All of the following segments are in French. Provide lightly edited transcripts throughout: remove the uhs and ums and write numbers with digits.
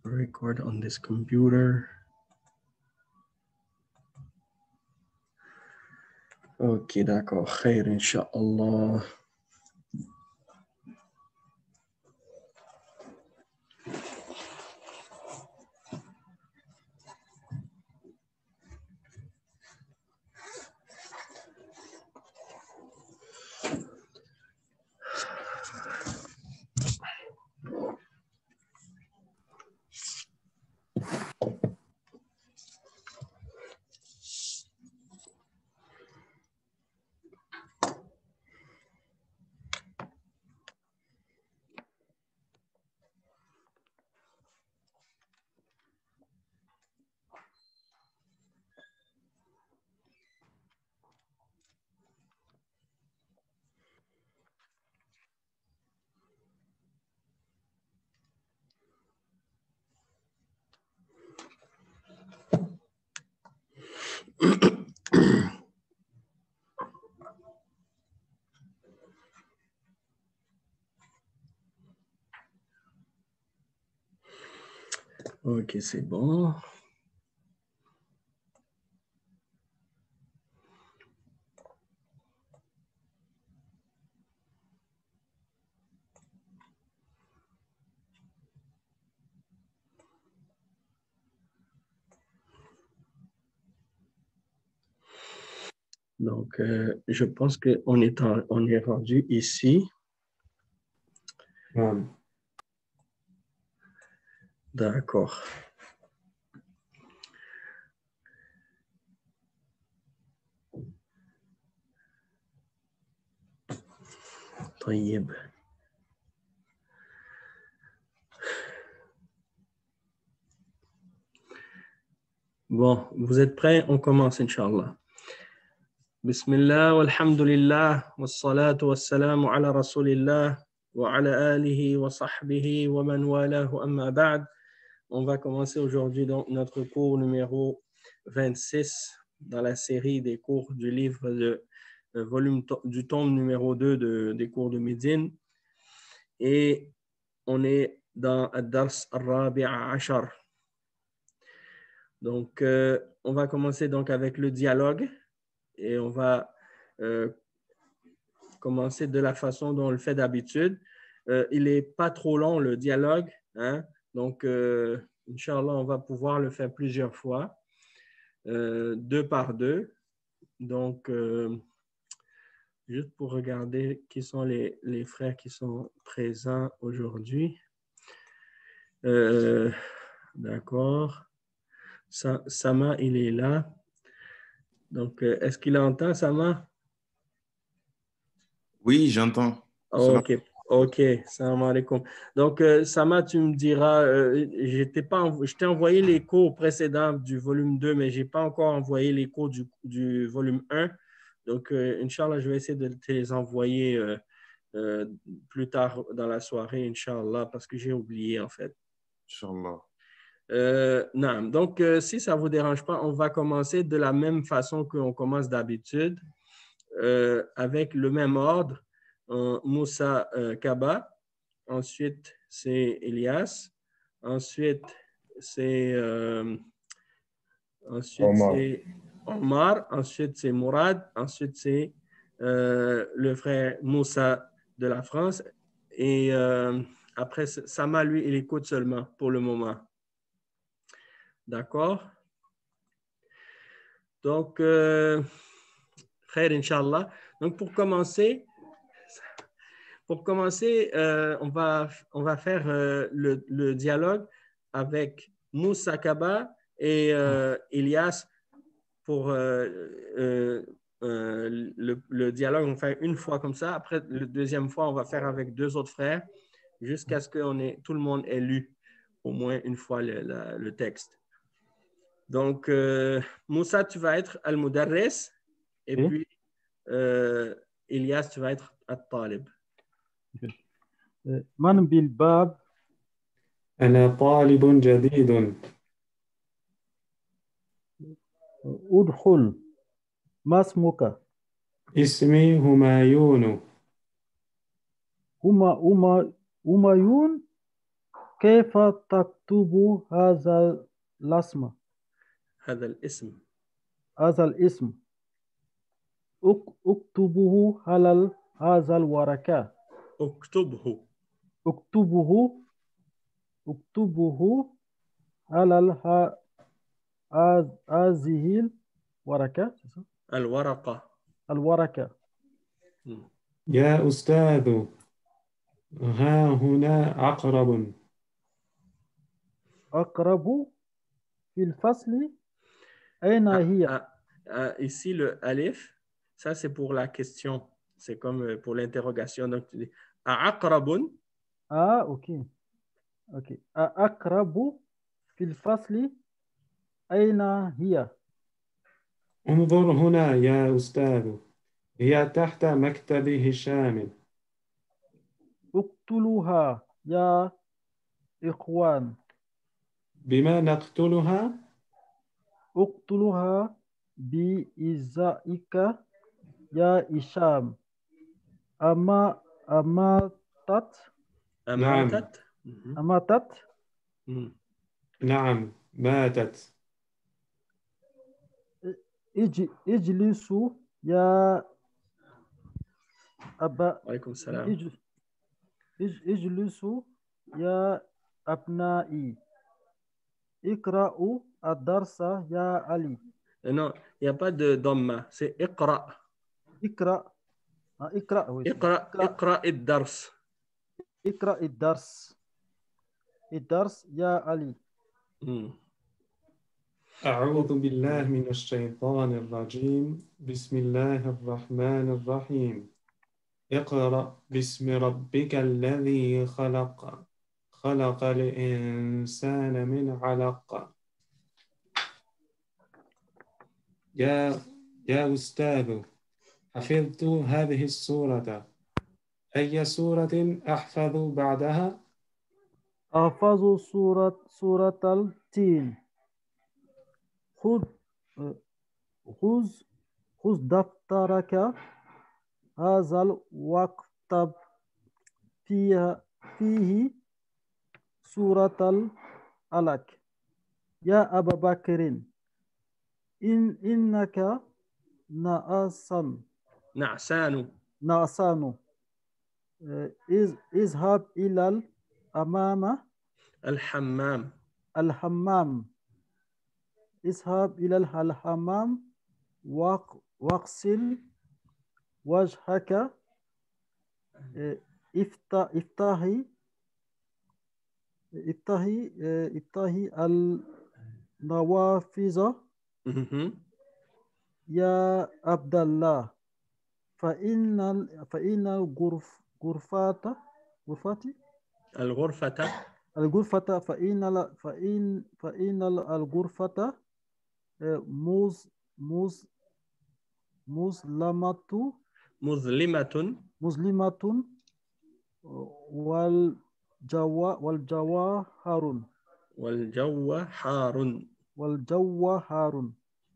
record on this computer. Ok, d'accord. Khair, Inch'Allah. Ok, c'est bon. Donc, je pense qu'on on est rendu ici. D'accord. طيب. Bon, vous êtes prêts? On commence, Inch'Allah. Bismillah, walhamdulillah, wassalatu wassalamu ala rasulillah, wa ala alihi wa sahbihi wa man walahu amma ba'd. On va commencer aujourd'hui donc notre cours numéro 26 dans la série des cours du livre de du tome numéro 2 des cours de Médine. Et on est dans Ad-Dars Ar-Rabi'a Ashar. Donc, on va commencer donc avec le dialogue et on va commencer de la façon dont on le fait d'habitude. Il n'est pas trop long le dialogue, hein? Donc, Inch'Allah, on va pouvoir le faire plusieurs fois, deux par deux. Donc, juste pour regarder qui sont les frères qui sont présents aujourd'hui. D'accord. Sama, il est là. Donc, est-ce qu'il entend, Sama? Oui, j'entends. Ok, salam alaikum. Donc, Sama, tu me diras, je t'ai envoyé les cours précédents du volume 2, mais je n'ai pas encore envoyé les cours du volume 1. Donc, Inch'Allah, je vais essayer de te les envoyer plus tard dans la soirée, Inch'Allah, parce que j'ai oublié, en fait. Inch'Allah. Non. Donc, si ça ne vous dérange pas, on va commencer de la même façon qu'on commence d'habitude, avec le même ordre. Moussa Kaba, ensuite c'est Elias, ensuite c'est Omar, ensuite c'est Mourad, ensuite c'est le frère Moussa de la France et après Sama, lui, il écoute seulement pour le moment. D'accord? Donc, frère, Inch'Allah. Donc, pour commencer, on va faire le dialogue avec Moussa Kaba et Elias pour le dialogue. On fait une fois comme ça. Après, la deuxième fois, on va faire avec deux autres frères jusqu'à ce que tout le monde ait lu au moins une fois le texte. Donc, Moussa, tu vas être Al-Mudarris et puis Elias, tu vas être At-Talib. من بالباب؟ أنا طالب جديد. ادخل. ما اسمك؟ اسمي همايون. همايون؟ كيف تكتب هذا الاسم؟ هذا الاسم. هذا الاسم اكتبه على هذا الورقة. اكتبه. اكتبه على هذه الورقة. الورقة. الورقة. يا أستاذ، ها هنا عقرب. أقرب في الفصل أين هي؟ Ici, le alif, ça c'est pour la question. C'est comme pour l'interrogation. Donc, tu dis Aqrabun. أوكي. أقرب في الفصل أين هي؟ انظر هنا يا أستاذ، هي تحت مكتب هشام. اقتلوها يا إخوان. بما نقتلها؟ اقتلوها بإزائك يا هشام. أماتت. أماتت. أماتت. نعم، ماتت. اجلسوا يا أبا. عليكم السلام. اجلسوا يا أبنائي. اقرأوا الدرس يا علي. Non, il n'y a pas de dhamma, c'est iqra. اقرأ. oui. اقرأ الدرس. اقرأ الدرس. الدرس يا علي. أعوذ بالله من الشيطان الرجيم. بسم الله الرحمن الرحيم. اقرأ باسم ربك الذي خلق. خلق الإنسان من علق. يا أستاذ، حفظت هذه السورة. أي سورة أحفظ بعدها؟ أحفظ سورة التين. خذ دفترك هذا واكتب فيه سورة الألق. يا أبا بكر، إنك نعسان. اذهب إلى الحمام. اذهب إلى الحمام واغسل وجهك. افتحي النوافذ يا عبد الله، فإن الغرفة فإن الغرفة مظلمة والجو حار.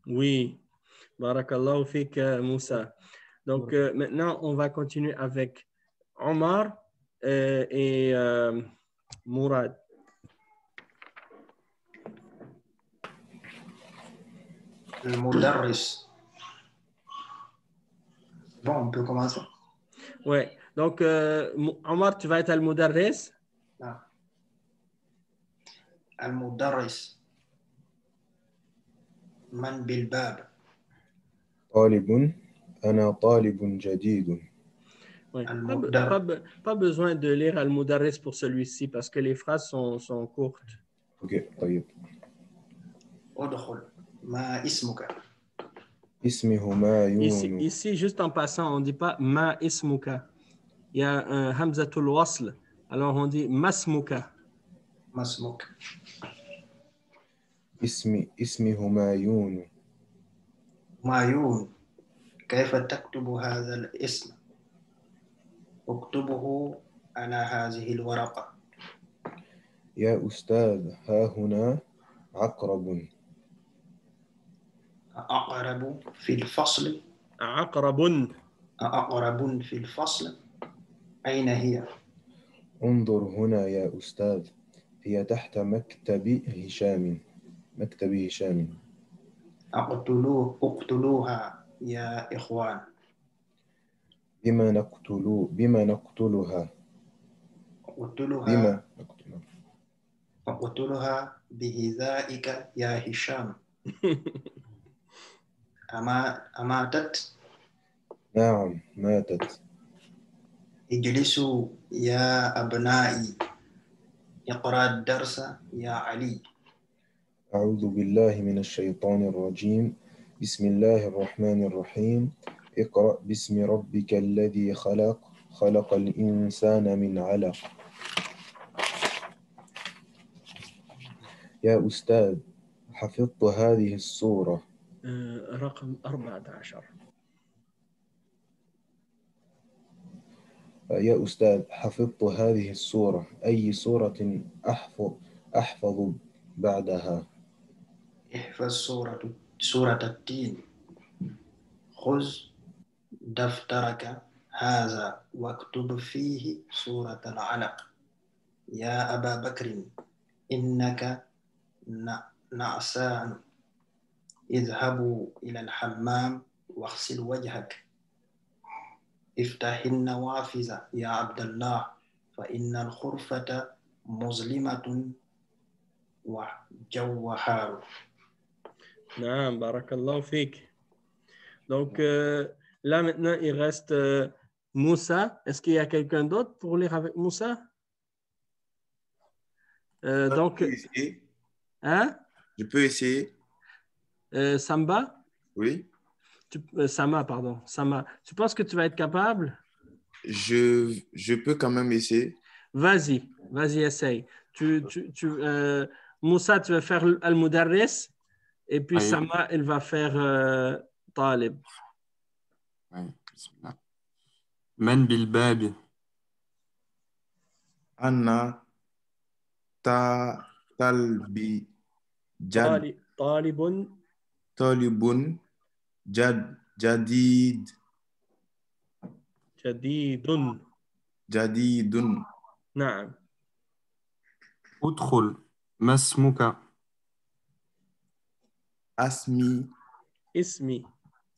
Oui, barakallahu fik Moussa. Donc maintenant, on va continuer avec Omar et Mourad. المدرس. Bon, on peut commencer. Ouais, donc Omar, tu vas être al-Mudarris. المدرس. من بالباب؟ طالب. أنا طالب جديد. Ouais. Pas besoin de lire al-Mudarris pour celui-ci parce que les phrases sont courtes. Ok, طيب. ادخل. ما اسمك؟ اسمي همايون. Ici, juste en passant, on ne dit pas ma ismuka. Il y a un hamzatul wasl. Alors on dit masmuka. مسمك؟ اسمي همايون. همايون. كيف تكتب هذا الاسم؟ اكتبه على هذه الورقة. يا أستاذ، ها هنا عقرب. أقرب في الفصل. أقرب في الفصل. أين هي؟ انظر هنا يا أستاذ، هي تحت مكتب هشام. مكتب هشام. اقتلوها يا إخوان. بما نقتلها. بما نقتلها. فاقتلها بهذائك يا هشام. أماتت. نعم ماتت. اجلسوا يا أبنائي. اقرأ الدرس يا علي. أعوذ بالله من الشيطان الرجيم. بسم الله الرحمن الرحيم. اقرأ باسم ربك الذي خلق. خلق الإنسان من علق. يا أستاذ حفظت هذه السورة. رقم 14. يا أستاذ حفظت هذه السورة. أي سورة أحفظ بعدها؟ احفظ سورة التين. خذ دفترك هذا واكتب فيه سورة العلق. يا أبا بكر إنك نعسان. اذهبوا إلى الحمام واغسل وجهك. افتح النوافذ يا عبد الله فإن الغرفة مظلمة والجو حار. نعم بارك الله فيك. Donc là maintenant il reste Moussa. Est-ce qu'il y a quelqu'un d'autre pour lire avec Moussa? Donc, peux essayer. hein? Je peux essayer. Samba? Oui. Sama, pardon. Sama. Tu penses que tu vas être capable? Je peux quand même essayer. Vas-y, essaye. Moussa, tu vas faire Al-Mudarris et puis Oui. Sama, il va faire Talib. Oui, bismillah. من بالباب أنا طالب طالب جديد. نعم. ادخل. ما اسمك؟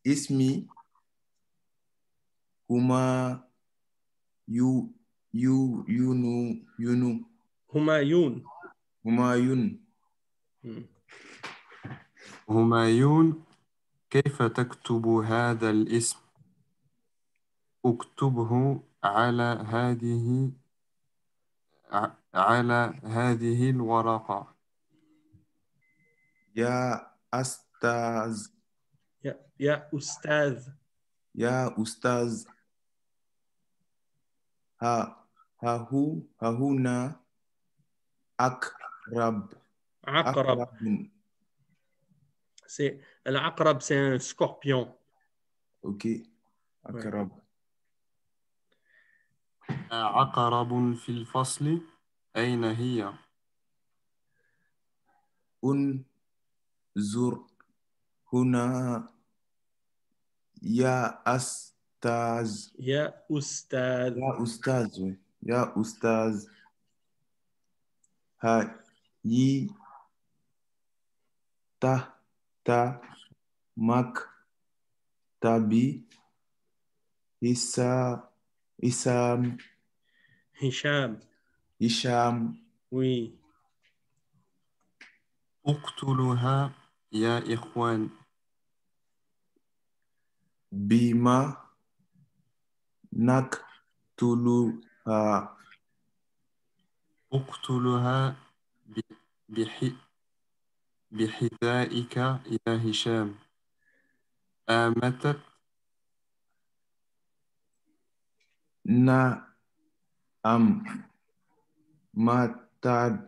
اسمي همايون. همايون. كيف تكتب هذا الاسم؟ اكتبه على هذه الورقة. يا أستاذ. يا أستاذ. ها هنا عقرب. العقرب c'est un scorpion. Ok. عقرب. عقرب في الفصل. أين هي؟ انظر هنا يا أستاذ. يا أستاذ. هاي تحت مكتبي هشام. Oui. اقتلوها يا إخوان. بما نقتلها. اقتلها بحذائك يا هشام. آمتت. نعم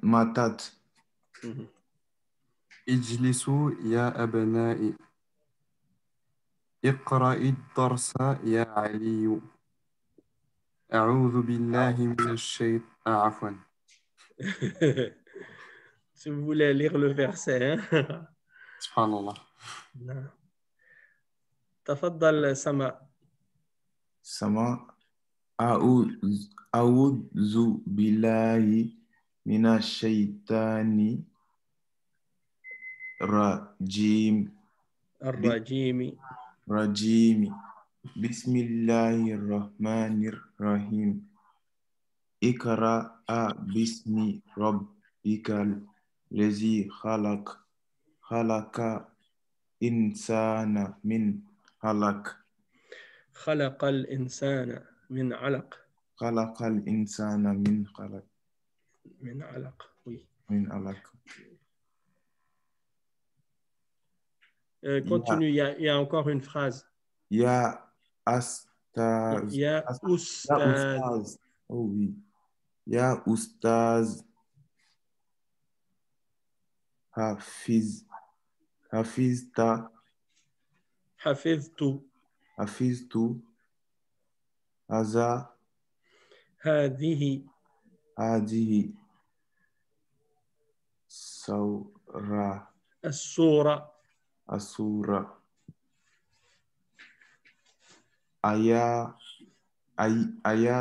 ماتت. اجلسوا يا أبنائي. اقرأ الدرس يا علي. أعوذ بالله من الشيطان. عفوا. Tu voulais lire le verset, hein? سبحان الله. نعم. تفضل سما. أعوذ بالله من الشيطان الرجيم الرجيم رجيم بسم الله الرحمن الرحيم اقرأ باسم ربك الذي خلق إنسان من علق خلق الإنسان من علق خلق الإنسان من علق من علق oui. من علق Continue, il y a encore une phrase. يا أستاذ يا يا أستاذ أستاذ oh oui يا أستاذ حفظت هذه السورة Aya,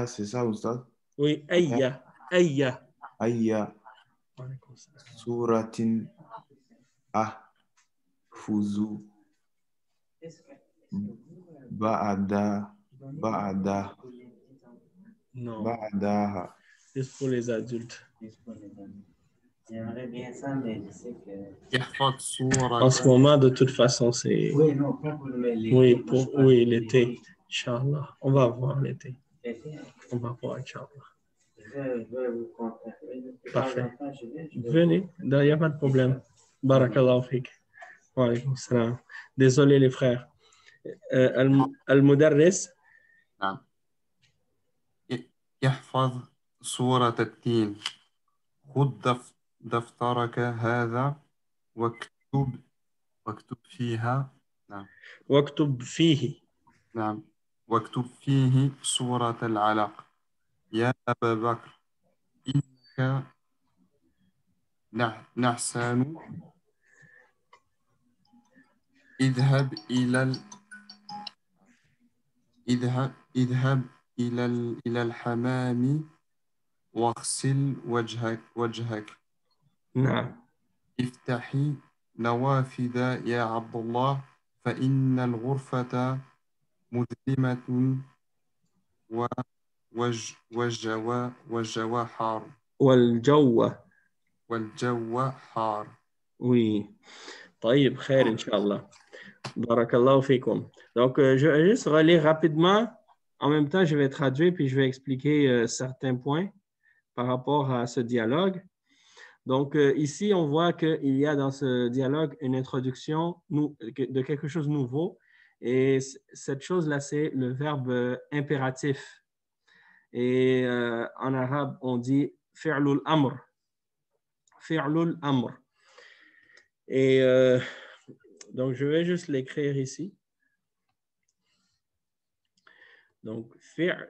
c'est ça, Oustaz? Oui, أي suratin ahfuzu Non, ba'daha. c'est pour les adultes. J'aimerais bien ça, mais je sais que... يحفظ سورة En ce moment, de toute façon, c'est... Oui, non, pas pour l'été. Oui, oui, l'été. Inch'Allah. On va voir l'été. On va voir, Inch'Allah. Je vais vous contacter. Parfait. Venez, il n'y a pas de problème. Barakallahu fik. Wa alaykoum salam. Désolé les frères. Al-Mudarris. نعم يحفظ سورة التين خذ دفترك هذا واكتب فيها نعم واكتب فيه. نعم واكتب فيه سورة العلق يا أبا بكر إنك نحسن اذهب إلى الحمام واغسل وجهك نعم. افتحي نوافذ يا عبد الله فإن الغرفة مظلمة والجو حار والجو حار. Oui. طيب خير إن شاء الله. Barakallahu fikum. Donc, je vais juste relire rapidement. En même temps, je vais traduire puis je vais expliquer certains points par rapport à ce dialogue. Donc, ici, on voit qu'il y a dans ce dialogue une introduction de quelque chose de nouveau. Et cette chose-là, c'est le verbe impératif. Et en arabe, on dit fi'lul amr. Fi'lul amr. Et donc, je vais juste l'écrire ici. Donc, fi'l.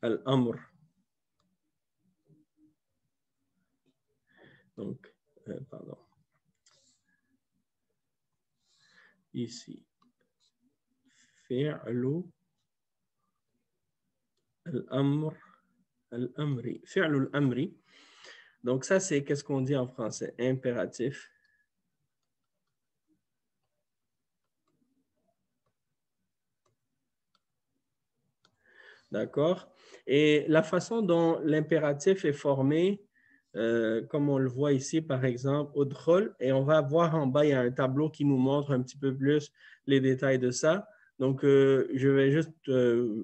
Al-amr. Donc, pardon. Ici. Fi'lu al-amr. Al-amri. Fi'lu al-amri. Donc, ça, c'est qu'est-ce qu'on dit en français? Impératif. D'accord? Et la façon dont l'impératif est formé, comme on le voit ici, par exemple, udkhul, et on va voir en bas, il y a un tableau qui nous montre un petit peu plus les détails de ça. Donc, je vais juste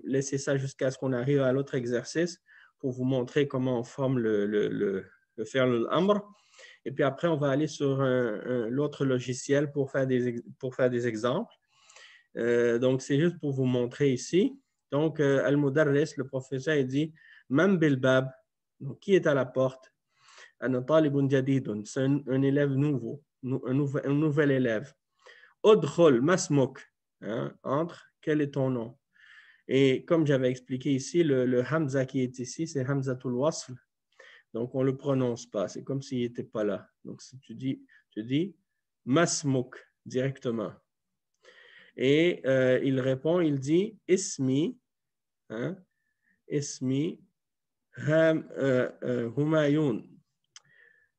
laisser ça jusqu'à ce qu'on arrive à l'autre exercice pour vous montrer comment on forme le fi'l al-amr. Et puis après, on va aller sur l'autre logiciel pour faire des exemples. Donc, c'est juste pour vous montrer ici. Donc, Al-Mudarris, le professeur, il dit « Man bil bab » donc qui est à la porte? « Ana talibun jadidun » c'est un élève nouveau, un nouvel élève. « Udkhul masmuk » entre, quel est ton nom? Et comme j'avais expliqué ici, le Hamza qui est ici, c'est Hamzatul Wasl. Donc, on ne le prononce pas. C'est comme s'il n'était pas là. Donc, si tu dis masmuk directement. Et il répond, il dit Ismi hein? Ismi Humayun.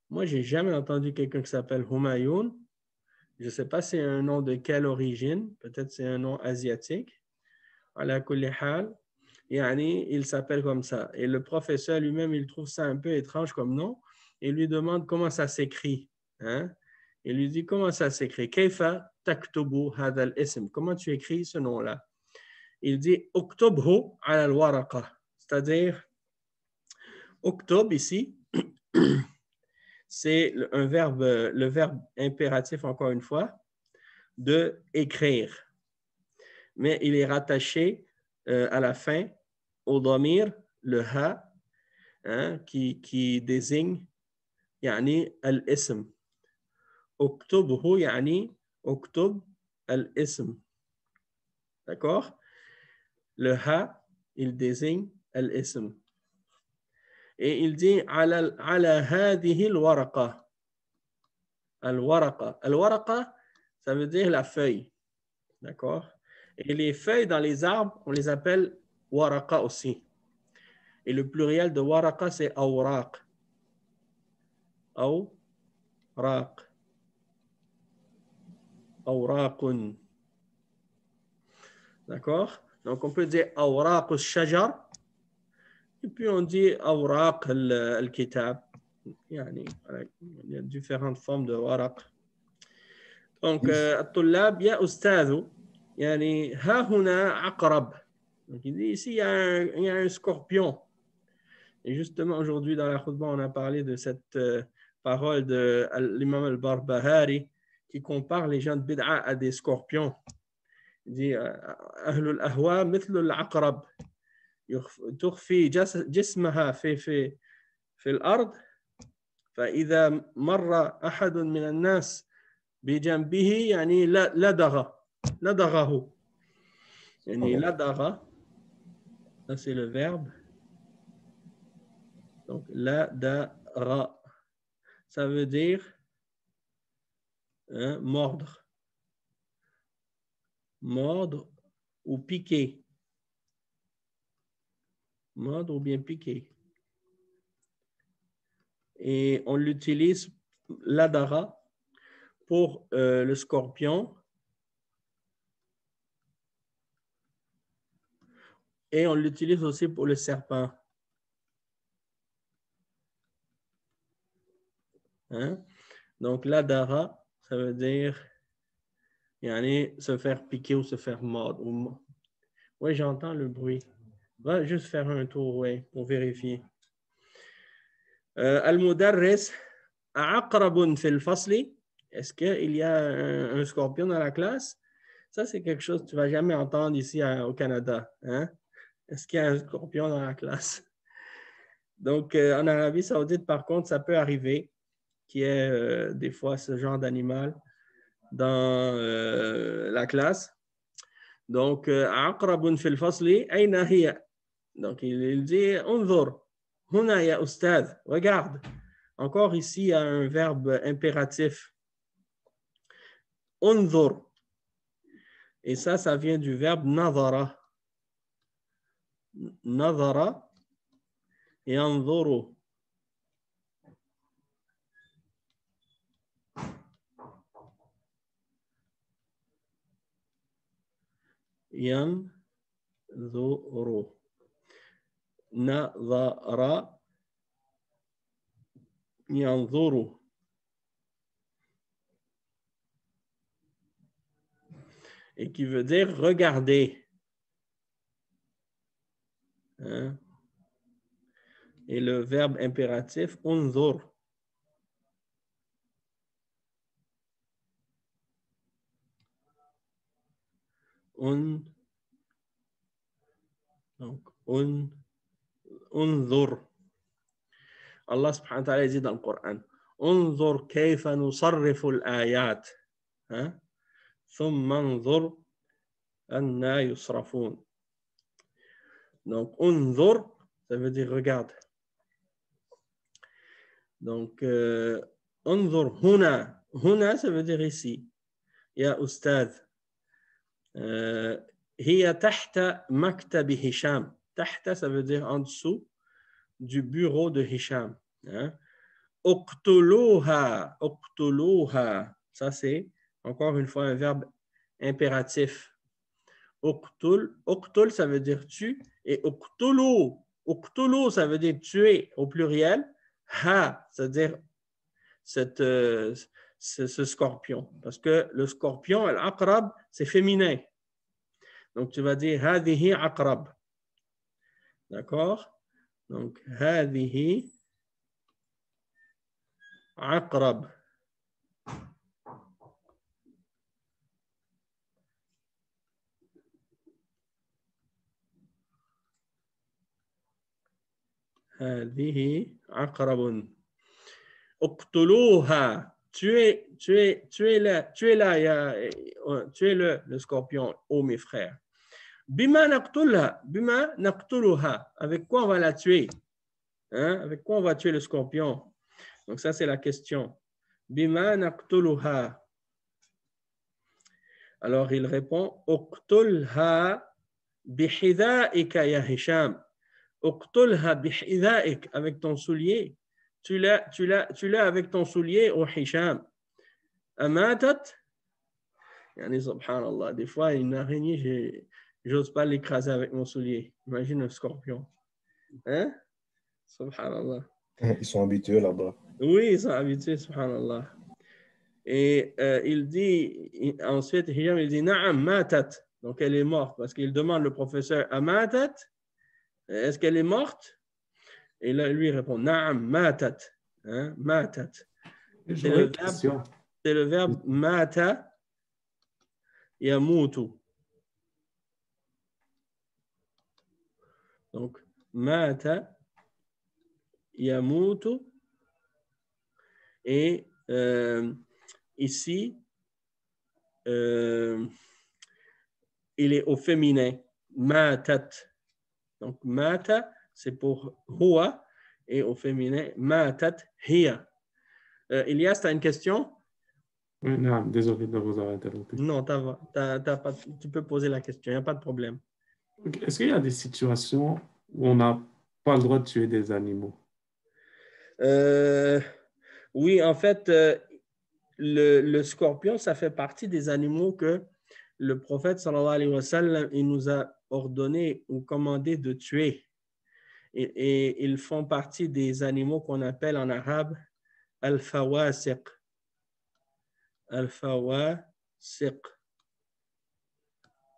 Moi, j'ai jamais entendu quelqu'un qui s'appelle Humayun. Je ne sais pas c'est un nom de quelle origine. Peut-être c'est un nom asiatique. Ala kulli hal, yani, il s'appelle comme ça. Et le professeur lui-même, il trouve ça un peu étrange comme nom. Il lui demande comment ça s'écrit. Hein? Il lui dit comment ça s'écrit. Kayfa taktubu hadha al-ism. Comment tu écris ce nom-là? Il dit uktubhu ala al-waraqa. C'est-à-dire, uktub ici, c'est le verbe impératif, encore une fois, de écrire. Mais il est rattaché à la fin au damir, le ha, hein, qui désigne yani al-ism. Uktubhu yani uktub al-ism. D'accord? Le ha, il désigne al-ism. Et il dit ala hadihi al-waraqa. Al-waraqa. Al-waraqa, ça veut dire la feuille. D'accord? Et les feuilles dans les arbres, on les appelle waraqa aussi. Et le pluriel de waraqa, c'est awraq. Awraq. Awraqun. D'accord? Donc, on peut dire awraq al-shajar. Et puis, on dit awraq al-kitab. Il y a différentes formes de waraq. Donc, الطلاب يا أستاذ يعني ها هنا عقرب. Donc, il dit ici, il y a un scorpion. Et justement, aujourd'hui, dans la khutbah, on a parlé de cette parole de l'imam al-Barbahari qui compare les gens de bid'a à des scorpions. Il dit أهل الأهواء مثل العقرب تخفي جسمها في الأرض فإذا مر أحد من الناس بجنبه يعني لدغه يعني لدغ. Ça, c'est le verbe. Donc, ladara, ça veut dire mordre. Mordre ou piquer. Mordre ou bien piquer. Et on l'utilise, ladara, pour le scorpion. Et on l'utilise aussi pour le serpent. Hein? Donc, ladara, ça veut dire se faire piquer ou se faire mordre. Oui, j'entends le bruit. Va juste faire un tour, oui, pour vérifier. Al-Mudarris, aqrabun fil fasli. Est-ce qu'il y a un scorpion dans la classe? Ça, c'est quelque chose que tu ne vas jamais entendre ici au Canada. Hein? Est-ce qu'il y a un scorpion dans la classe? Donc, en Arabie Saoudite, par contre, ça peut arriver qu'il y ait des fois ce genre d'animal dans la classe. Donc, aqrabun fil fasli, ayna hiya. Donc, il dit, unzur, huna ya ustad, regarde. Encore ici, il y a un verbe impératif. Unzur. Et ça vient du verbe nadara. Nadara et anzuru. Yanzuru. Nadara yanzuru. Et qui veut dire regarder. Hein? Et le verbe impératif, unzur. Donc, unzur. Allah subhanahu wa ta'ala dit dans le Coran, unzur kayfa nusarrifu al-ayat. Hein? ثم انظر أنى يصرفون. Donc, unzur, ça veut dire regarde. Donc, unzur huna. Huna, ça veut dire ici. Ya ustad. هي تحت مكتب هشام. tahta, ça veut dire en dessous du bureau de Hicham. Hein? Uqtuluha, uqtuluha. Ça, c'est encore une fois un verbe impératif. Uqtul, uqtul, ça veut dire tu. Et uqtulu, uqtulu, ça veut dire tuer au pluriel. Ha, c'est-à-dire ce scorpion. Parce que le scorpion, al-aqrab, c'est féminin. Donc, tu vas dire hadihi aqrab. D'accord? Donc, hadihi aqrab. هذه عقرب اقتلوها tuez-le, le scorpion, ô mes frères. Bima naqtuluha, avec quoi on va la tuer? Hein? Avec quoi on va tuer le scorpion? Donc ça c'est la question. Bima naqtuluha. Alors il répond uqtulha bihidha'ika ya Hisham. Uqtulha bihidha'ik, avec ton soulier. Tu l'as avec ton soulier, ô Hisham. Amatat. Yani, subhanallah, des fois, une araignée, j'ose pas l'écraser avec mon soulier. Imagine un scorpion. Hein? Subhanallah. Ils sont habitués là-bas. Oui, ils sont habitués, subhanallah. Et il dit, ensuite, Hisham, il dit, Na'am, matat. Donc, elle est morte, parce qu'il demande le professeur, Amatat, est-ce qu'elle est morte? Et là, lui répond, Na'am, matat. Hein? Matat. C'est le verbe mata yamutu. Donc, mata yamutu. Et ici, il est au féminin. Matat. Donc, mata, c'est pour huwa. Et au féminin, matat hiya. Elias, tu as une question? Oui, non, désolé de vous avoir interrompu. Non, tu peux poser la question, il n'y a pas de problème. Okay. Est-ce qu'il y a des situations où on n'a pas le droit de tuer des animaux? Oui, en fait, le scorpion, ça fait partie des animaux que le prophète, sallallahu alayhi wa sallam, il nous a ordonné ou commandé de tuer. Et ils font partie des animaux qu'on appelle en arabe al-fawasiq. Al-fawasiq.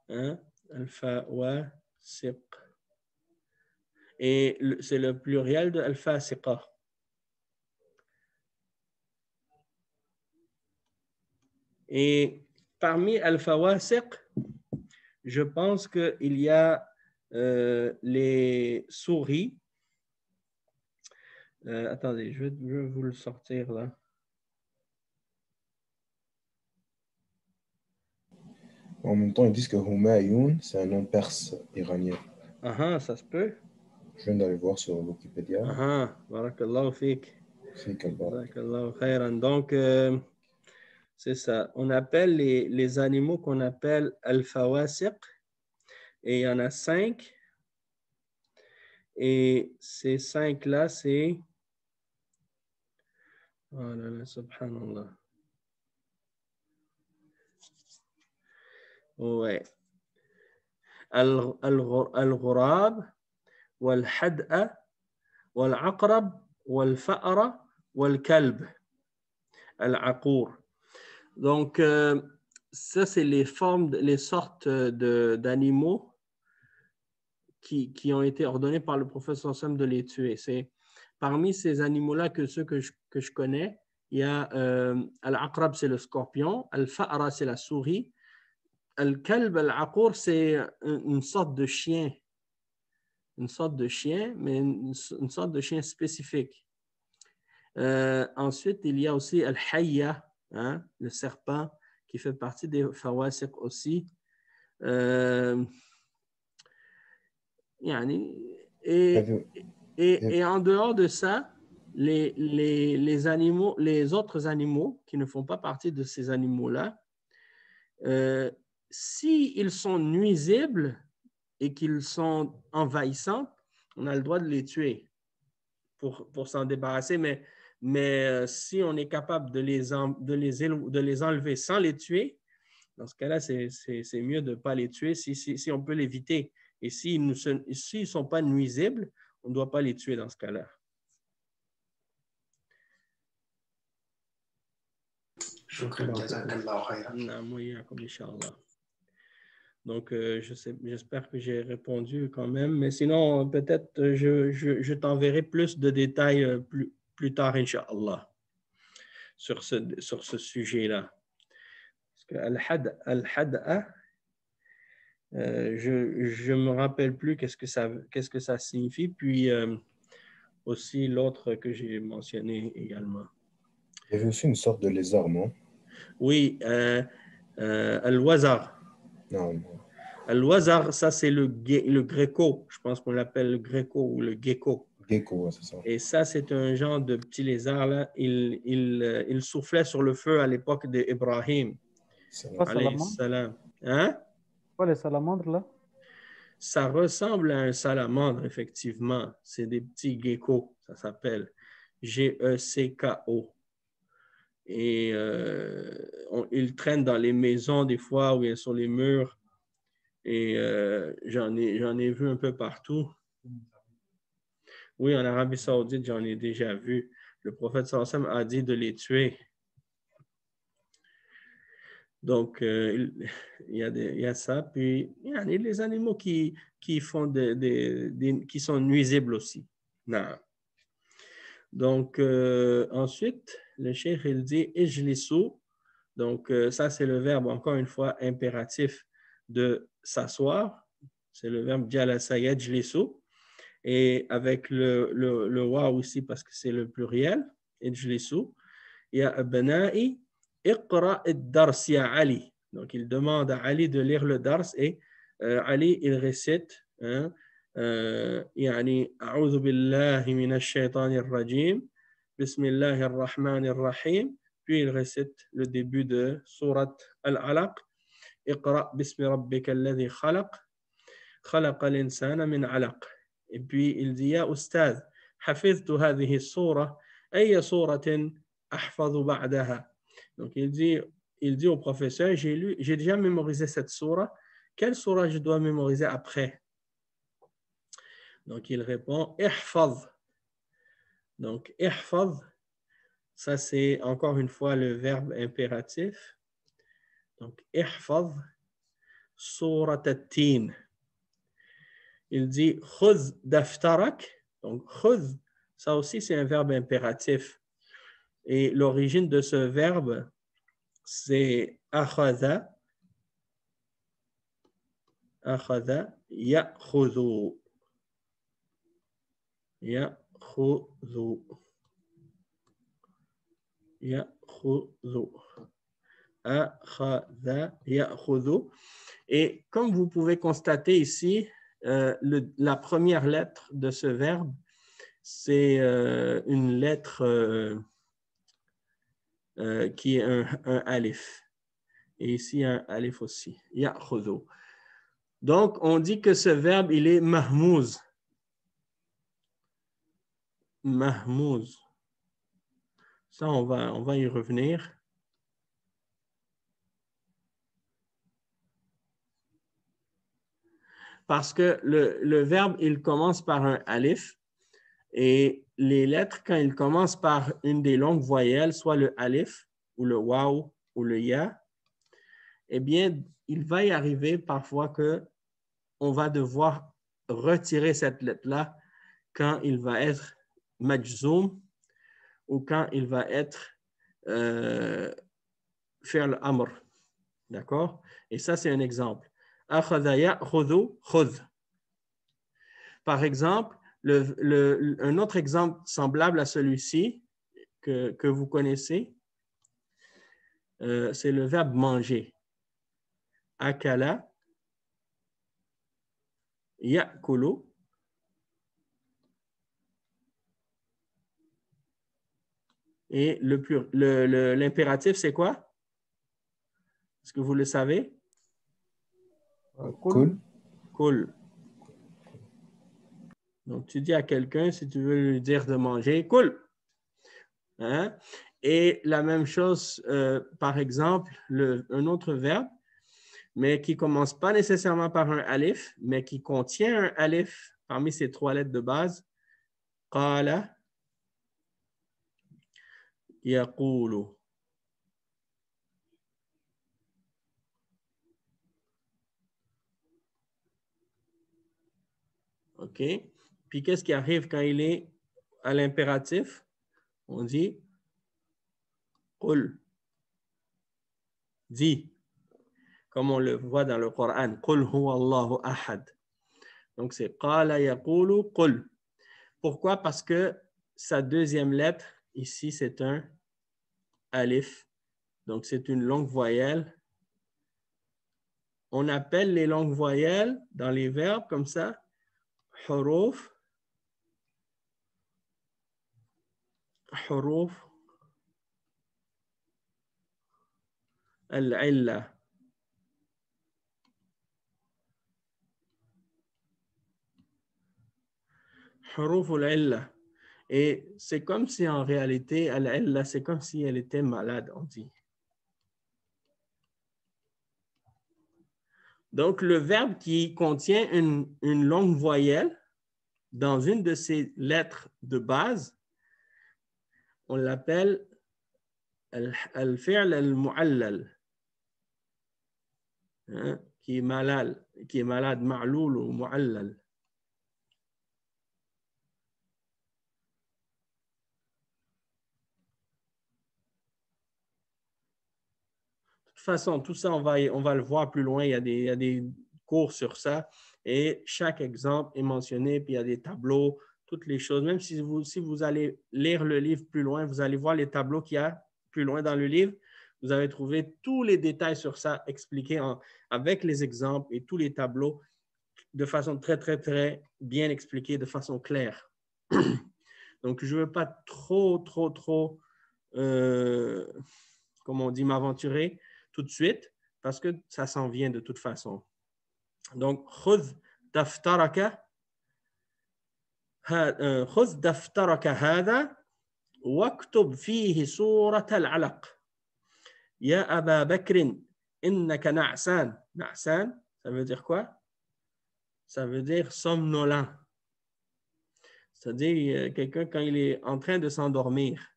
Hein? Al-fawasiq. Et c'est le pluriel de al-fasiqa. Et parmi al-fawasiq, je pense qu'il y a les souris. Attendez, je vais vous le sortir là. En même temps, ils disent que Humayun, c'est un nom perse iranien. Ça se peut. Je viens d'aller voir sur Wikipédia. Barakallahu fik. Barakallahu khairan. Donc, c'est ça. On appelle les animaux qu'on appelle al-fawasiq. Et il y en a 5. Et ces 5-là, c'est... Oh là là, subhanallah. Ouais. Al-ghurab, wal-had'a, wal-aqrab, wal-fa'ra, wal-kalb, al-aqour. Donc, ça, c'est les sortes d'animaux qui ont été ordonnés par le prophète sallam de les tuer. C'est parmi ces animaux-là ceux que je connais, il y a al-aqrab, c'est le scorpion, al-fa'ra, c'est la souris, al-kalb, al-aqour, c'est une sorte de chien. Une sorte de chien, mais une sorte de chien spécifique. Ensuite, il y a aussi al-hayya, hein, le serpent, qui fait partie des fawasiq aussi. Et en dehors de ça, les animaux, les autres animaux qui ne font pas partie de ces animaux-là, s'ils sont nuisibles, et qu'ils sont envahissants, on a le droit de les tuer pour s'en débarrasser, mais si on est capable de les enlever sans les tuer, dans ce cas-là, c'est mieux de ne pas les tuer si on peut l'éviter. Et s'ils ne sont pas nuisibles, on ne doit pas les tuer dans ce cas-là. Shukran, jazakallahu khayran. Naam wa iyyakum, Inch'Allah. Donc, j'espère que j'ai répondu quand même. Mais sinon, peut-être je t'enverrai plus de détails plus tard, Inch'Allah, sur ce sujet-là. Parce que Al-Had'a, je ne me rappelle plus qu'est-ce que ça signifie. Puis, aussi l'autre que j'ai mentionné également. Il y avait aussi une sorte de lézard, non? Oui, Al-Wazar. Non. Al-Wazar, ça c'est le gréco. Je pense qu'on l'appelle le gréco ou le gecko. Gecko, c'est ça. Et ça, c'est un genre de petit lézard là. Il soufflait sur le feu à l'époque d'Ibrahim. Salamandre. Salam. Hein? Pas les salamandres là? Ça ressemble à un salamandre, effectivement. C'est des petits geckos, ça s'appelle G-E-C-K-O. Et ils traînent dans les maisons des fois ou sur les murs. Et j'en ai vu un peu partout. Oui, en Arabie Saoudite, j'en ai déjà vu. Le prophète sallallahu alayhi wa sallam a dit de les tuer. Donc, il y a ça. Puis, il y a les animaux qui font qui sont nuisibles aussi. Non. Donc, ensuite, le cheikh, il dit « ijlisu ». Donc, ça, c'est le verbe, encore une fois, impératif de s'asseoir. C'est le verbe « jalasa yajlisu ». Et avec le « wa » aussi, parce que c'est le pluriel, « ijlisu ». Il y a « abna'i ». Iqra ad-dars ya Ali. Donc, il demande à Ali de lire le dars et Ali, il récite يعني أعوذ بالله من الشيطان الرجيم بسم الله الرحمن الرحيم. Puis, il récite le début de Surat Al-Alaq. Iqra bismi rabbika alladhi khalaq خلق الإنسان من علق. Et puis, il dit يا أستاذ حفظت هذه السورة أي سورة أحفظ بعدها. Donc, il dit au professeur, j'ai déjà mémorisé cette sourate. Quelle sourate je dois mémoriser après? Donc, il répond, ihfaz. Donc, ihfaz, ça c'est encore une fois le verbe impératif. Donc, ihfaz, surat at-tin. Il dit, khudh daftarak. Donc, khudh, ça aussi c'est un verbe impératif. Et l'origine de ce verbe, c'est akhadha, ya'khudhu, ya'khudhu, akhadha, ya'khudhu. Et comme vous pouvez constater ici, la première lettre de ce verbe, c'est une lettre qui est un alif. Et ici, un alif aussi. Ya'khudhu. Donc, on dit que ce verbe, il est mahmouz. Mahmouz. Ça, on va y revenir. Parce que le verbe, il commence par un alif. Et les lettres, quand ils commencent par une des longues voyelles, soit le alif, ou le waw, ou le ya, eh bien, il va y arriver parfois qu'on va devoir retirer cette lettre-là quand il va être majzoum ou quand il va être fi'l amr. D'accord? Et ça, c'est un exemple. Akhadha ya'khudhu, khudh. Par exemple, un autre exemple semblable à celui-ci que vous connaissez, c'est le verbe manger. Akala, ya'kulu. Et l'impératif, c'est quoi? Est-ce que vous le savez? Kul. Kul. Donc, tu dis à quelqu'un, si tu veux lui dire de manger, cool. Hein? Et la même chose, par exemple, un autre verbe, mais qui ne commence pas nécessairement par un alif, mais qui contient un alif parmi ces 3 lettres de base. Qala, yaqulu. OK? Puis qu'est-ce qui arrive quand il est à l'impératif? On dit qul. Dis. Comme on le voit dans le Coran. Qul huwa Allahu ahad. Donc c'est qala yaqulu qul. Pourquoi? Parce que sa deuxième lettre, ici, c'est un alif. Donc c'est une longue voyelle. On appelle les longues voyelles dans les verbes comme ça, huruf. حروف العلة. حروف العلة. Et c'est comme si en réalité, al-illa, c'est comme si elle était malade, on dit. Donc, le verbe qui contient une longue voyelle dans une de ses lettres de base, on l'appelle al-fi'l al-mu'allal, hein, qui est malade, ma'loul ou mu'allal. De toute façon, tout ça, on va le voir plus loin. Il y a des cours sur ça et chaque exemple est mentionné, puis il y a des tableaux, toutes les choses. Même si vous allez lire le livre plus loin, vous allez voir les tableaux qu'il y a plus loin dans le livre. Vous allez trouver tous les détails sur ça expliqués avec les exemples et tous les tableaux de façon très, très, très bien expliquée, de façon claire. Donc, je ne veux pas trop, comme on dit, m'aventurer tout de suite, parce que ça s'en vient de toute façon. Donc, خذ دفترك هذا واكتب فيه سورة العلق يا أبا بكر إنك نعسان. نعسان, ça veut dire quoi? Ça veut dire somnolent. C'est-à-dire quelqu'un quand il est en train de s'endormir.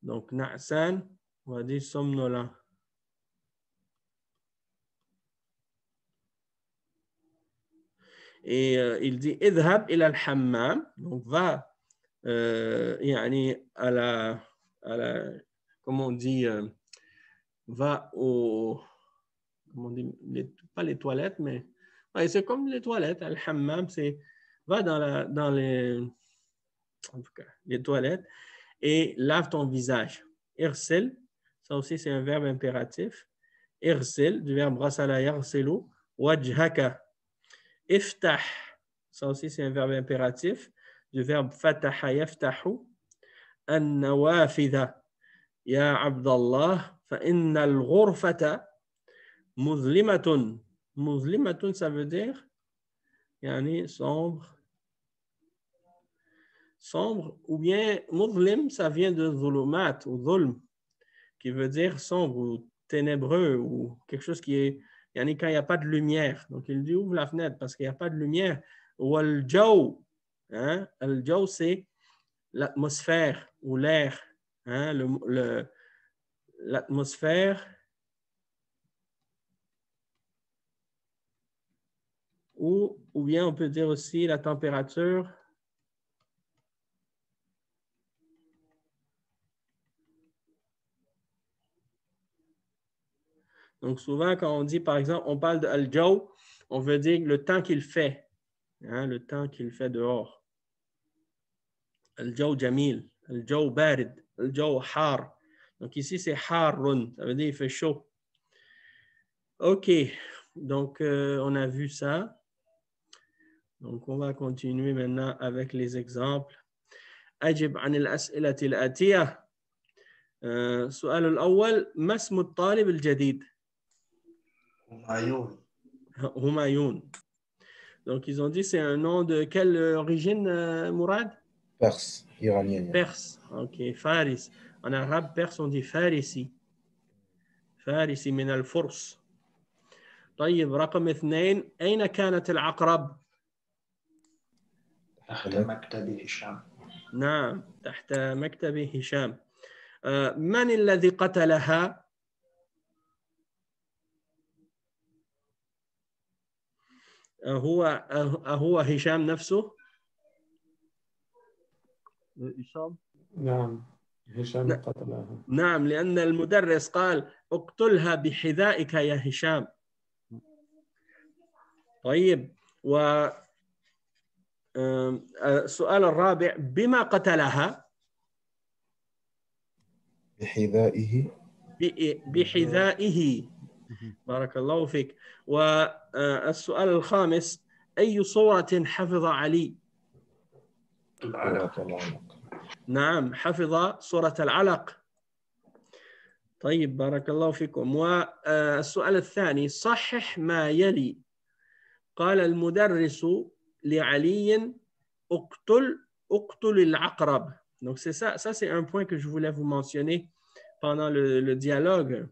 Donc, na'san, on va dire somnolent. Et il dit idhab ila al-hammam, donc va à la comment on dit va au comment on dit pas les toilettes mais ouais, c'est comme les toilettes, al-hammam, c'est va dans les en tout cas les toilettes et lave ton visage. Irsil, ça aussi c'est un verbe impératif. Irsil, du verbe rasala yarsilu, wajhaka. Iftah, ça aussi c'est un verbe impératif, du verbe fataha yaftahu. An-nawafidha, ya Abdallah, fa inna al-ghurfata muzlimatun. Muzlimatun, ça veut dire yani sombre. Sombre, ou bien muzlim, ça vient de zulumat ou zulm, qui veut dire sombre ou ténébreux ou quelque chose qui est quand il n'y a pas de lumière. Donc, il dit ouvre la fenêtre parce qu'il n'y a pas de lumière. Ou al-jaw, hein? Al-jaw, c'est l'atmosphère ou l'air. Hein? L'atmosphère ou bien on peut dire aussi la température. Donc, souvent, quand on dit, par exemple, on parle de al-jaw, on veut dire le temps qu'il fait, hein, le temps qu'il fait dehors. Al-jaw jamil, al-jaw barid, al-jaw har. Donc, ici, c'est harun, ça veut dire il fait chaud. OK, donc, on a vu ça. Donc, on va continuer maintenant avec les exemples. أجب عن الأسئلة الآتية. السؤال الأول ما اسم الطالب الجديد؟ همايون. همايون. Donc, ils ont dit c'est un nom de quelle origine, Mourad? Perse, iranien. Perse. OK. Faris. En arabe, perse, on dit Farisi. فارسي من الفرس. طيب رقم 2 أين كانت العقرب؟ تحت مكتب هشام. نعم تحت مكتب هشام. من الذي قتلها؟ هو هشام نفسه؟ هشام. نعم هشام قتلها. نعم لأن المدرس قال اقتلها بحذائك يا هشام. طيب السؤال الرابع بما قتلها؟ بحذائه. بحذائه. بارك الله فيك. والسؤال الخامس أي صورة حفظ علي؟ العلق. نعم حفظ سورة العلق. طيب بارك الله فيكم. والسؤال الثاني صحح ما يلي. قال المدرس لعلي اقتل العقرب. Donc c'est ça c'est un point que je voulais vous mentionner pendant le dialogue.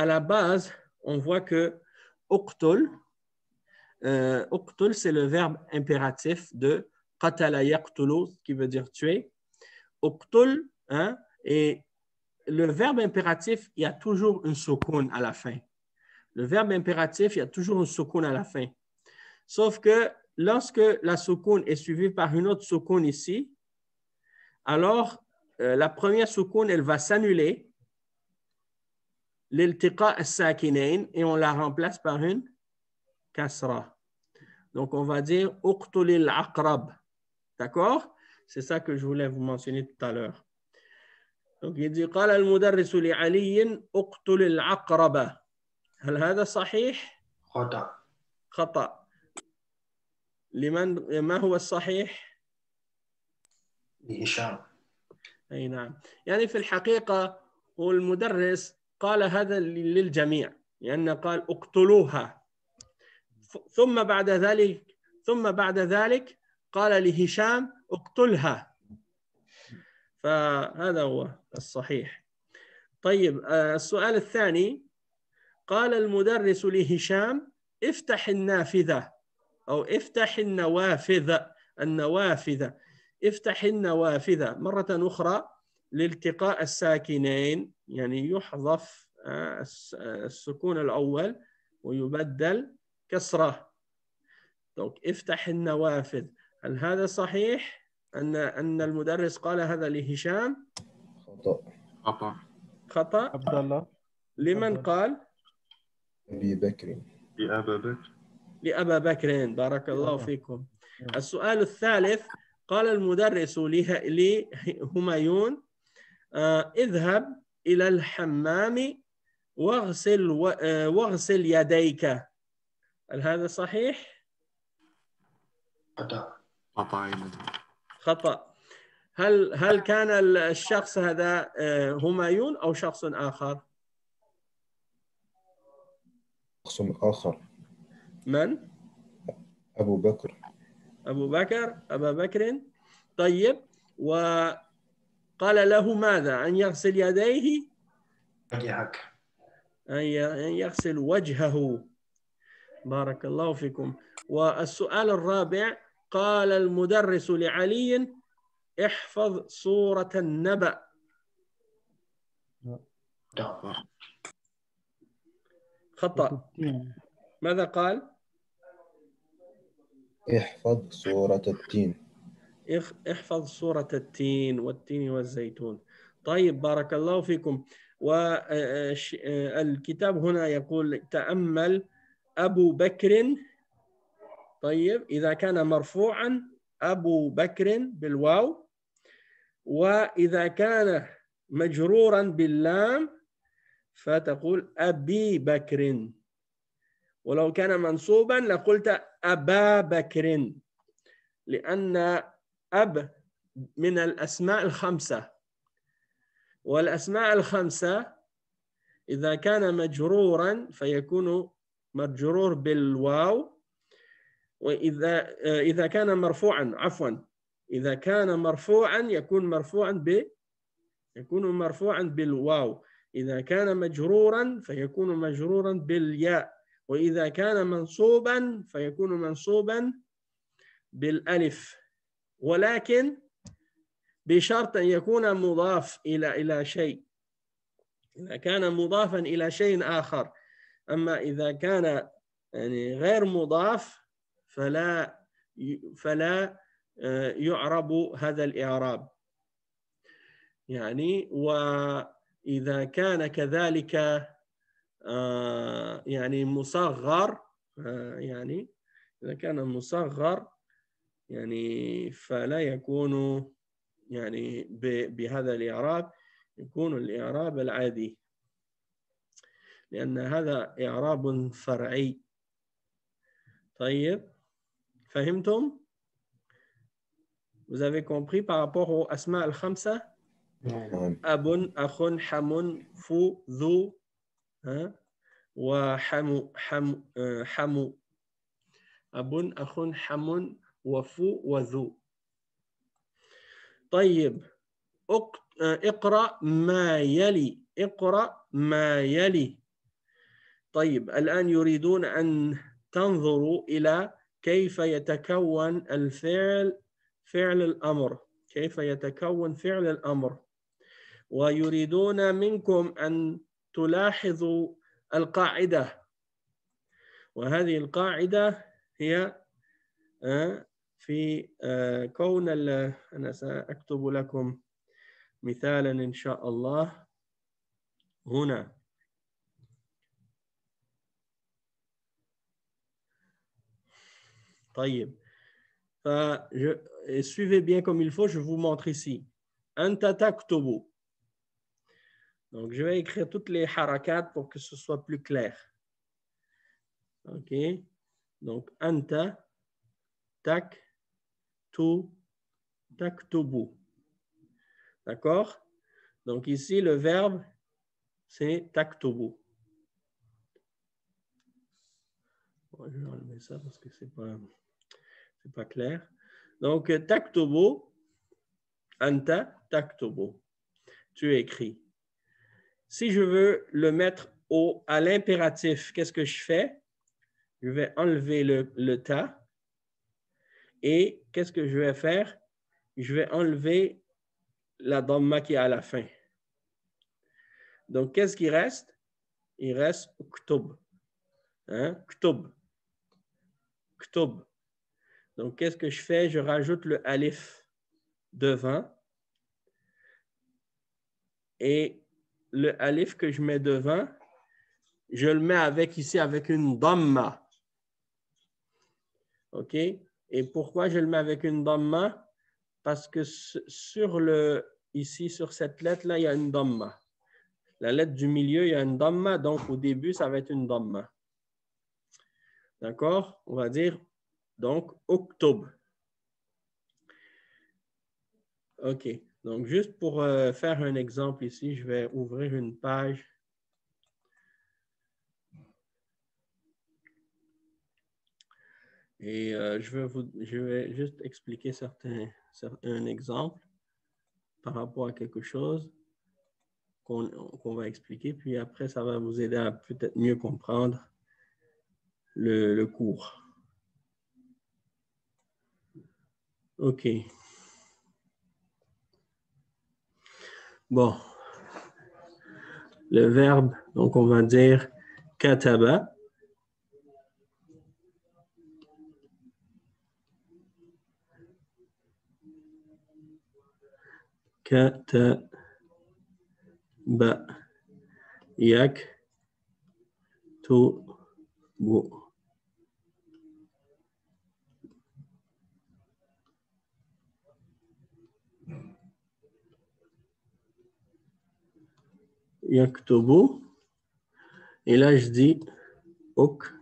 À la base, on voit que uqtul, c'est le verbe impératif de qatala yaqtulu, qui veut dire tuer. Uqtul, hein, et le verbe impératif, il y a toujours une soukoun à la fin. Le verbe impératif, il y a toujours une soukoun à la fin. Sauf que lorsque la soukoun est suivie par une autre soukoun ici, alors la première soukoun, elle va s'annuler, l'iltiqa as-sakinain, et on la remplace par une kasra. Donc on va dire uqtulil aqrab. D'accord? C'est ça que je voulais vous mentionner tout à l'heure. Donc il dit قال المدرس لعلي اقتل العقرب. هل هذا صحيح؟ خطأ. لمن ما هو الصحيح؟ لهشام. أي نعم. يعني في الحقيقة هو المدرس قال هذا للجميع لأنه قال اقتلوها. ثم بعد ذلك قال لهشام اقتلها. فهذا هو الصحيح. طيب السؤال الثاني قال المدرس لهشام افتح النافذة أو افتح النوافذ. افتح النوافذ مرة أخرى لالتقاء الساكنين، يعني يحذف السكون الأول ويبدل كسرة. افتح النوافذ. هل هذا صحيح أن المدرس قال هذا لهشام؟ خطأ. عبد الله. لمن قال؟ أبي بكر. لأبا بكر. بارك الله فيكم. السؤال الثالث قال المدرس لهميون اذهب إلى الحمام واغسل يديك. هل هذا صحيح؟ خطأ. هل كان الشخص هذا هميون أو شخص آخر؟ شخص آخر. من؟ أبو بكر. أبا بكر. طيب وقال له ماذا؟ أن يغسل يديه؟ وجهك. أن يغسل وجهه. بارك الله فيكم. والسؤال الرابع قال المدرس لعلي احفظ سورة النبأ. خطأ. ماذا قال؟ احفظ سورة التين. احفظ سورة التين والتين والزيتون. طيب بارك الله فيكم. والكتاب هنا يقول تأمل أبو بكر. طيب إذا كان مرفوعا أبو بكر بالواو، وإذا كان مجرورا باللام فتقول أبي بكر، ولو كان منصوبا لقلت أبا بكر، لأن أب من الأسماء الخمسة، والأسماء الخمسة إذا كان مجرورا فيكون مجرور بالواو، إذا كان مرفوعا عفوا إذا كان مرفوعا يكون مرفوعا بالواو. إذا كان مجرورا فيكون مجرورا بالياء. وإذا كان منصوبا فيكون منصوبا بالألف، ولكن بشرط أن يكون مضاف إلى شيء. إذا كان مضافا إلى شيء آخر. أما إذا كان يعني غير مضاف فلا يعرب هذا الإعراب. يعني وإذا كان كذلك يعني مصغر، يعني إذا كان مصغر يعني فلا يكون يعني بهذا الإعراب، يكون الإعراب العادي، لأن هذا إعراب فرعي. طيب فهمتم؟ Vous avez compris par rapport aux asma al-khamsa? Abun, akhun, hamun, fu, dhu, wa hamu. Abun, akhun, hamun, wa fu, wa dhu. طيب اقرأ ما يلي. اقرأ ما يلي. طيب الآن يريدون أن تنظروا إلى كيف يتكون فعل الأمر، كيف يتكون فعل الأمر، ويريدون منكم أن تلاحظوا القاعدة. وهذه القاعدة هي في كون أنا سأكتب لكم مثالا إن شاء الله هنا. طيب suivez bien comme il faut, je vous montre ici. Anta taktubu. Donc je vais écrire toutes les harakat pour que ce soit plus clair. OK. Donc anta taktubu. D'accord? Donc ici le verbe c'est taktubu. Bon, je vais enlever ça parce que c'est pas clair. Donc taktubu, anta taktubu. Tu écris. Si je veux le mettre à l'impératif, qu'est-ce que je fais? Je vais enlever le ta. Et qu'est-ce que je vais faire? Je vais enlever la dhamma qui est à la fin. Donc, qu'est-ce qui reste? Il reste ktub. Ktub. Ktub. Donc, qu'est-ce que je fais? Je rajoute le alif devant. Et le alif que je mets devant, je le mets ici avec une dhamma. OK? Et pourquoi je le mets avec une dhamma? Parce que ici, sur cette lettre-là, il y a une dhamma. La lettre du milieu, il y a une dhamma, donc au début, ça va être une dhamma. D'accord? On va dire, donc, octobre. OK. Donc, juste pour faire un exemple ici, je vais ouvrir une page. Et je vais juste expliquer un exemple par rapport à quelque chose qu'on va expliquer. Puis après, ça va vous aider à peut-être mieux comprendre le cours. OK. Bon. Le verbe, donc on va dire kataba. Kataba. Yaktubu. Yaktubu. Et là, je dis oktub.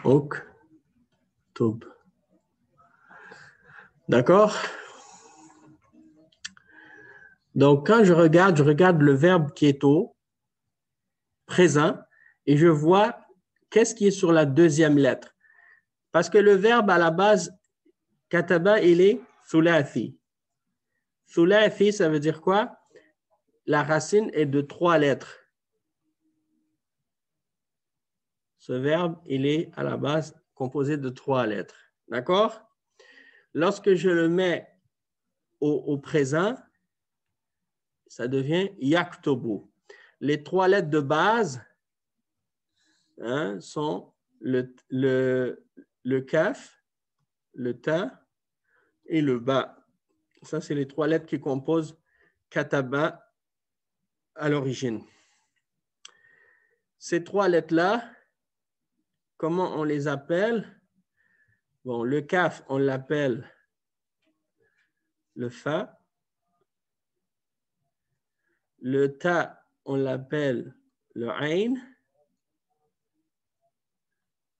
Oktub. D'accord? Donc, quand je regarde le verbe qui est au présent et je vois qu'est-ce qui est sur la deuxième lettre. Parce que le verbe à la base, kataba, il est thulathi. Thulathi, ça veut dire quoi? La racine est de 3 lettres. Ce verbe, il est à la base composé de 3 lettres. D'accord? Lorsque je le mets au présent, ça devient yaktobu. Les 3 lettres de base sont le kaf, le ta et le ba. Ça, c'est les 3 lettres qui composent kataba à l'origine. Ces 3 lettres-là, comment on les appelle? Bon, le kaf, on l'appelle le fa. Le ta, on l'appelle le ain.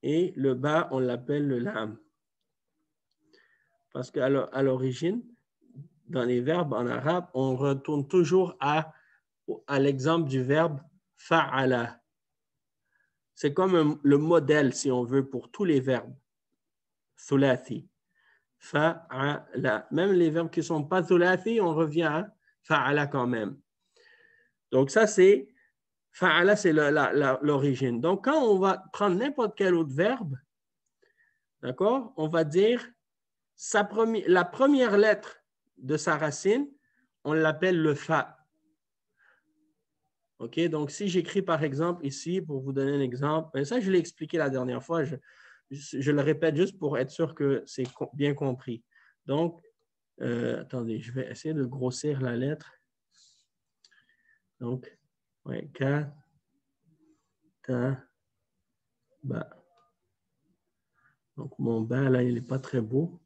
Et le ba, on l'appelle le lam. Parce qu'à l'origine, dans les verbes en arabe, on retourne toujours à l'exemple du verbe fa'ala. C'est comme le modèle, si on veut, pour tous les verbes. Thulathi. Fa'ala. Même les verbes qui ne sont pas thulathi, on revient à fa'ala quand même. Donc ça, c'est fa'ala, c'est l'origine. Donc quand on va prendre n'importe quel autre verbe, d'accord, on va dire la première lettre de sa racine, on l'appelle le fa. OK, donc si j'écris par exemple ici, pour vous donner un exemple, ça je l'ai expliqué la dernière fois, je le répète juste pour être sûr que c'est bien compris. Donc, attendez, je vais essayer de grossir la lettre. Donc, ouais, ka, ta, ba. Donc, mon ba, là, il n'est pas très beau.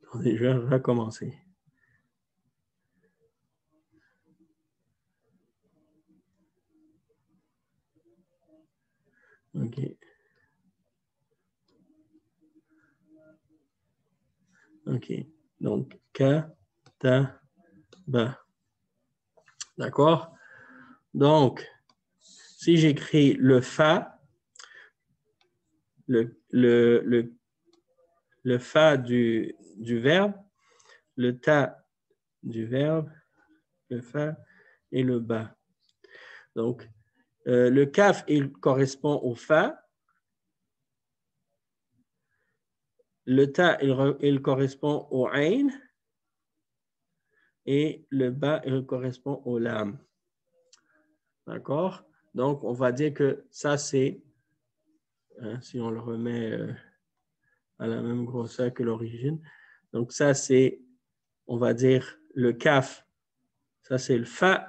Attendez, je vais recommencer. OK. OK. Donc, ka, ta, ba. D'accord? Donc, si j'écris le fa, le fa du verbe, le ta du verbe, le fa et le ba. Donc, le kaf, il correspond au fa. Le ta, il correspond au ain. Et le ba, il correspond au lam. D'accord? Donc, on va dire que ça, c'est, si on le remet à la même grosseur que l'origine. Donc, ça, c'est, on va dire, le kaf. Ça, c'est le fa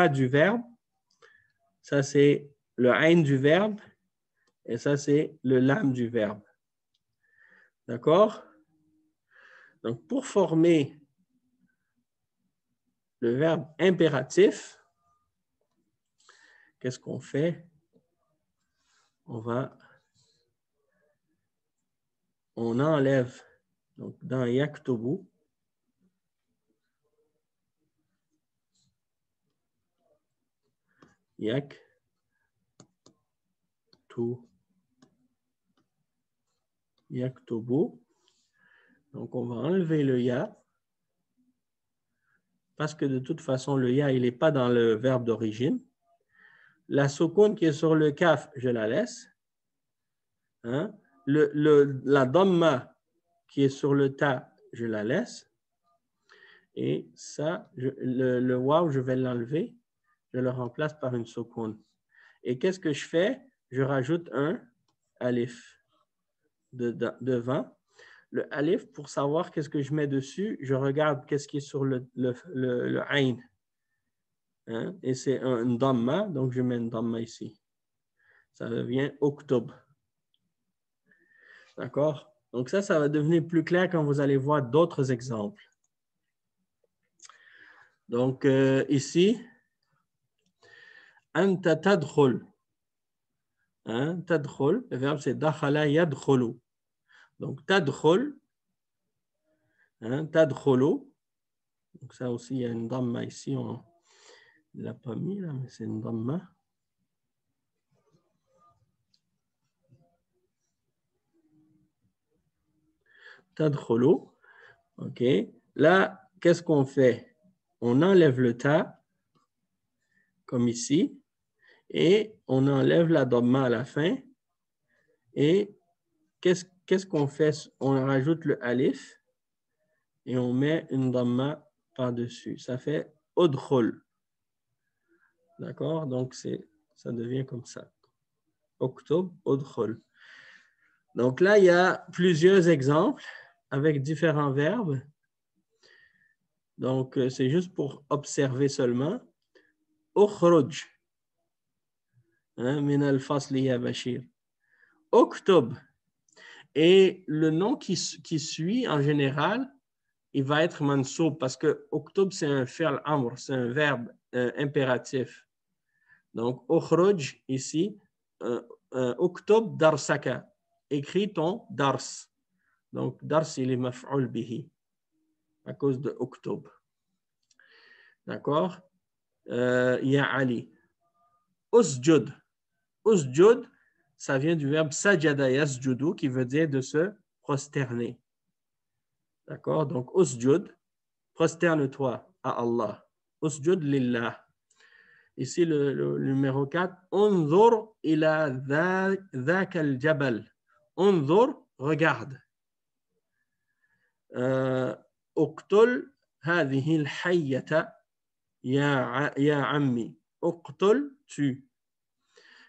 du verbe. Ça, c'est le ain du verbe. Et ça, c'est le lam du verbe. D'accord? Donc, pour former le verbe impératif, qu'est-ce qu'on fait? On enlève, donc dans yaktubu, yaktubu. Donc, on va enlever le ya, parce que de toute façon, le ya, il n'est pas dans le verbe d'origine. La soukoun qui est sur le kaf, je la laisse. La dhamma qui est sur le ta, je la laisse. Et ça, le waw, je vais l'enlever. Je le remplace par une soukoun. Et qu'est-ce que je fais? Je rajoute un alif devant. Le alif, pour savoir qu'est-ce que je mets dessus, je regarde qu'est-ce qui est sur le ain. Et c'est un dhamma, donc je mets un dhamma ici. Ça devient octobre. D'accord? Donc ça va devenir plus clair quand vous allez voir d'autres exemples. Donc ici, anta tadkhul. Tadkhul, le verbe c'est dakhala yadkhulu. Donc tadkhul, Hein, tadkhulu. Donc ça aussi, il y a une dhamma ici. On ne l'a pas mis là, mais c'est une dhamma. Tadkhulu. OK. Là, qu'est-ce qu'on fait? On enlève le ta, comme ici, et on enlève la dhamma à la fin. Et qu'est-ce qu'on fait? On rajoute le alif et on met une dhamma par-dessus. Ça fait udkhul. D'accord? Donc, ça devient comme ça. Uktub, udkhul. Donc là, il y a plusieurs exemples avec différents verbes. Donc, c'est juste pour observer seulement. Ukhruj. Min al-fasli ya Bashir. Uktub. Et le nom qui suit, en général, il va être mansoub parce que uktub, c'est un fi'l amr, c'est un verbe impératif. Donc, ukhruj, ici, uktub darsaka. Écris ton dars. Donc, dars, il est maf'ul bihi à cause de uktub. D'accord? Ya Ali. Usjud. Usjud, ça vient du verbe sajada yasjudu qui veut dire de se prosterner. D'accord? Donc, usjud, prosterne-toi à Allah. Usjud lillah. Ici, le numéro 4. Unzur ila dhaka al-jabal. Unzur, regarde. Uqtul hadhihi al-hayyata ya ammi. Uqtul, tu.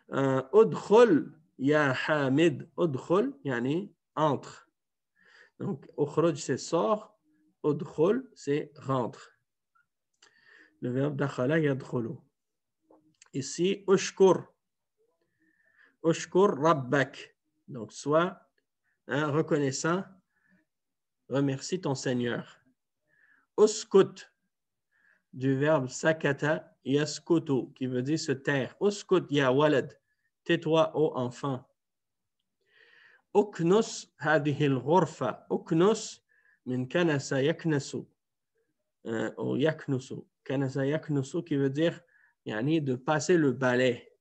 Udkhul ya Hamid. Udkhul, yani entre. Donc, ukhruj, c'est sort. Udkhul, c'est rentre. Le verbe dakhala yadkhulu. Ici, ushkur. Ushkur rabbak. Donc, sois reconnaissant. Remercie ton Seigneur. Uskut, du verbe sakata yaskutu, qui veut dire se taire. Uskut ya walad. Tais-toi, ô enfant. Uknus هذه الغرفة. Uknus min kanasa yaknasu. Ou yaknusu. Kanasa yaknusu qui veut dire yani, de passer le balai.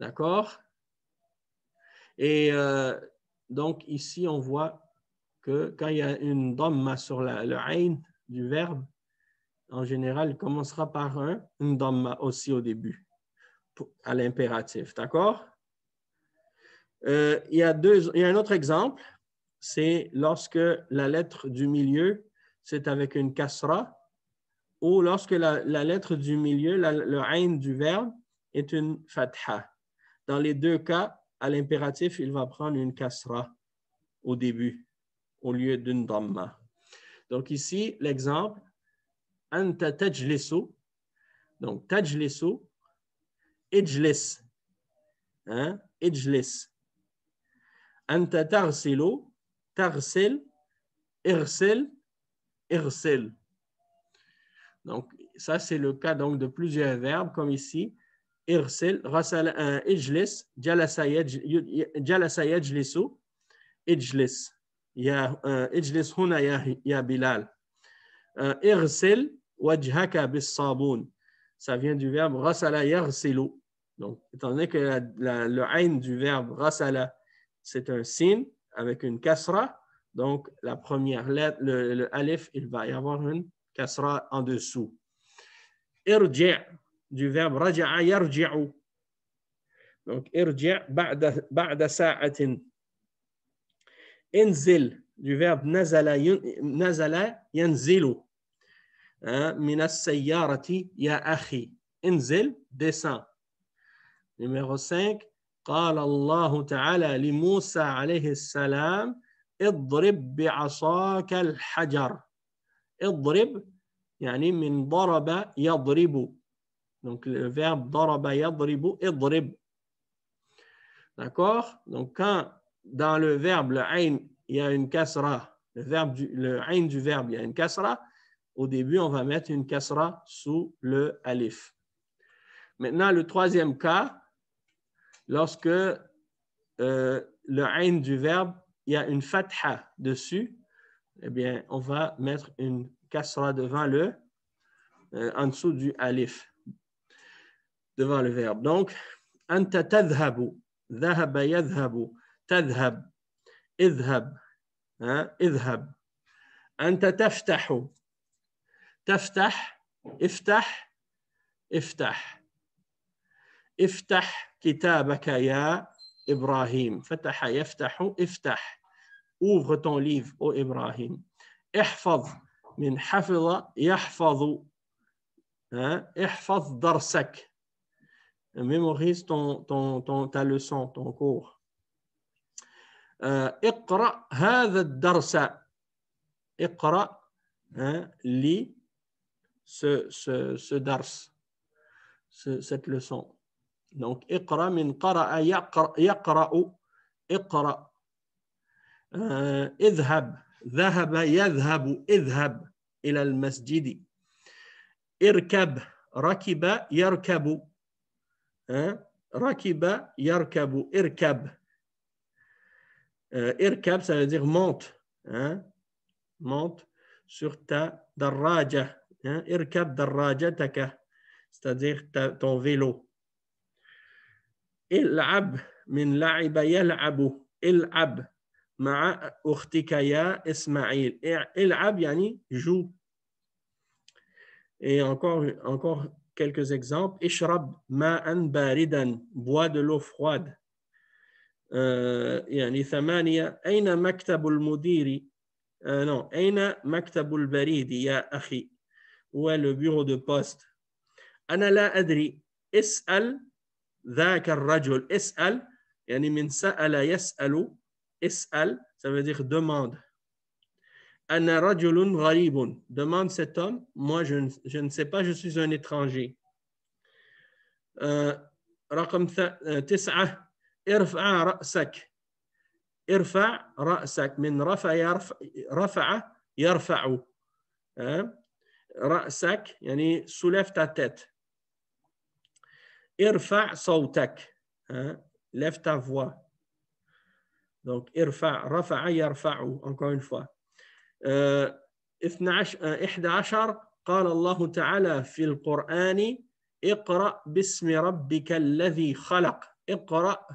D'accord? Et donc ici on voit que quand il y a une dhamma sur le ayn du verbe, en général il commencera par une dhamma aussi au début. À l'impératif, d'accord? Il y a un autre exemple, c'est lorsque la lettre du milieu, c'est avec une kasra, ou lorsque la lettre du milieu, le ayn du verbe, est une fatha. Dans les deux cas, à l'impératif, il va prendre une kasra au début, au lieu d'une dhamma. Donc ici, l'exemple, anta tajlisu, donc tajlisu, ijlis. Hein? Ijlis. Anta tarsilu, tarsil, irsil, irsil. Donc, ça, c'est le cas donc, de plusieurs verbes, comme ici. Irsil, ijlis, jalasa yajlisu, ijlis. Ijlis huna ya Bilal. Irsil, wajhaka bis sabun. Ça vient du verbe rasala yarsilu. Donc, étant donné que le ayn du verbe rasala, c'est un sin avec une kasra, donc la première lettre, le alif, il va y avoir une kasra en dessous. Irji' du verbe raja'a yarji'u. Donc, irji' ba'da sa'atin. Inzil du verbe nazala yanzilu. Min as-sayyarati ya akhi. Inzil, descend. Numéro 5. قال الله تعالى لموسى عليه السلام اضرب بعصاك الحجر. اضرب يعني من ضرب يضرب. Donc le verbe ضرب يضرب اضرب. D'accord? Donc quand dans le verbe le ayn il y a une kasra, le ayn du verbe il y a une kasra, au début on va mettre une kasra sous le alif. Maintenant le troisième cas, lorsque le ayn du verbe, il y a une fatha dessus, eh bien, on va mettre une kasra devant le, en dessous du alif, devant le verbe. Donc, anta tadhabu, dhahaba yadhabu, tadhab, idhab, hein, idhab. Anta taftahu, taftah, iftah, iftah. افتح كتابك يا إبراهيم. فتح يفتح افتح. Ouvre ton livre, ô Ibrahim. احفظ من حفظ يحفظ. احفظ درسك. Mémorise ta leçon, ton cours. اقرأ هذا الدرس. اقرأ lis ce dars, cette leçon. Donc, اقرأ من قرأ يقرأ اقرأ. اذهب ذهب يذهب اذهب إلى المسجد. اركب ركب يركب. ركب يركب اركب. اركب, ça veut dire monte. Monte sur ta daraja. اركب دراجتك, c'est-à-dire ton vélo. العب من لعب يلعب. العب مع أختك يا إسماعيل. العب يعني joue. Et encore quelques exemples. اشرب ماء باردا. Bois de l'eau froide. يعني 8. أين مكتب المدير؟ non. أين مكتب البريد يا أخي؟ Où est le bureau de poste? أنا لا أدري. اسأل ذاك الرجل. اسأل يعني من سأل يسأل. اسأل, ça veut dire demande. أنا رجل غريب. Demande cet homme. Moi, je ne sais pas, je suis un étranger. رقم 9. ارفع رأسك. ارفع رأسك من رفع يرفع. رأسك يعني soulève ta tête. ارفع صوتك. Lève ta voix. Donc, ارفع رفع يرفع. Encore une fois. 11. قال الله تعالى في القرآن اقرأ باسم ربك الذي خلق. اقرأ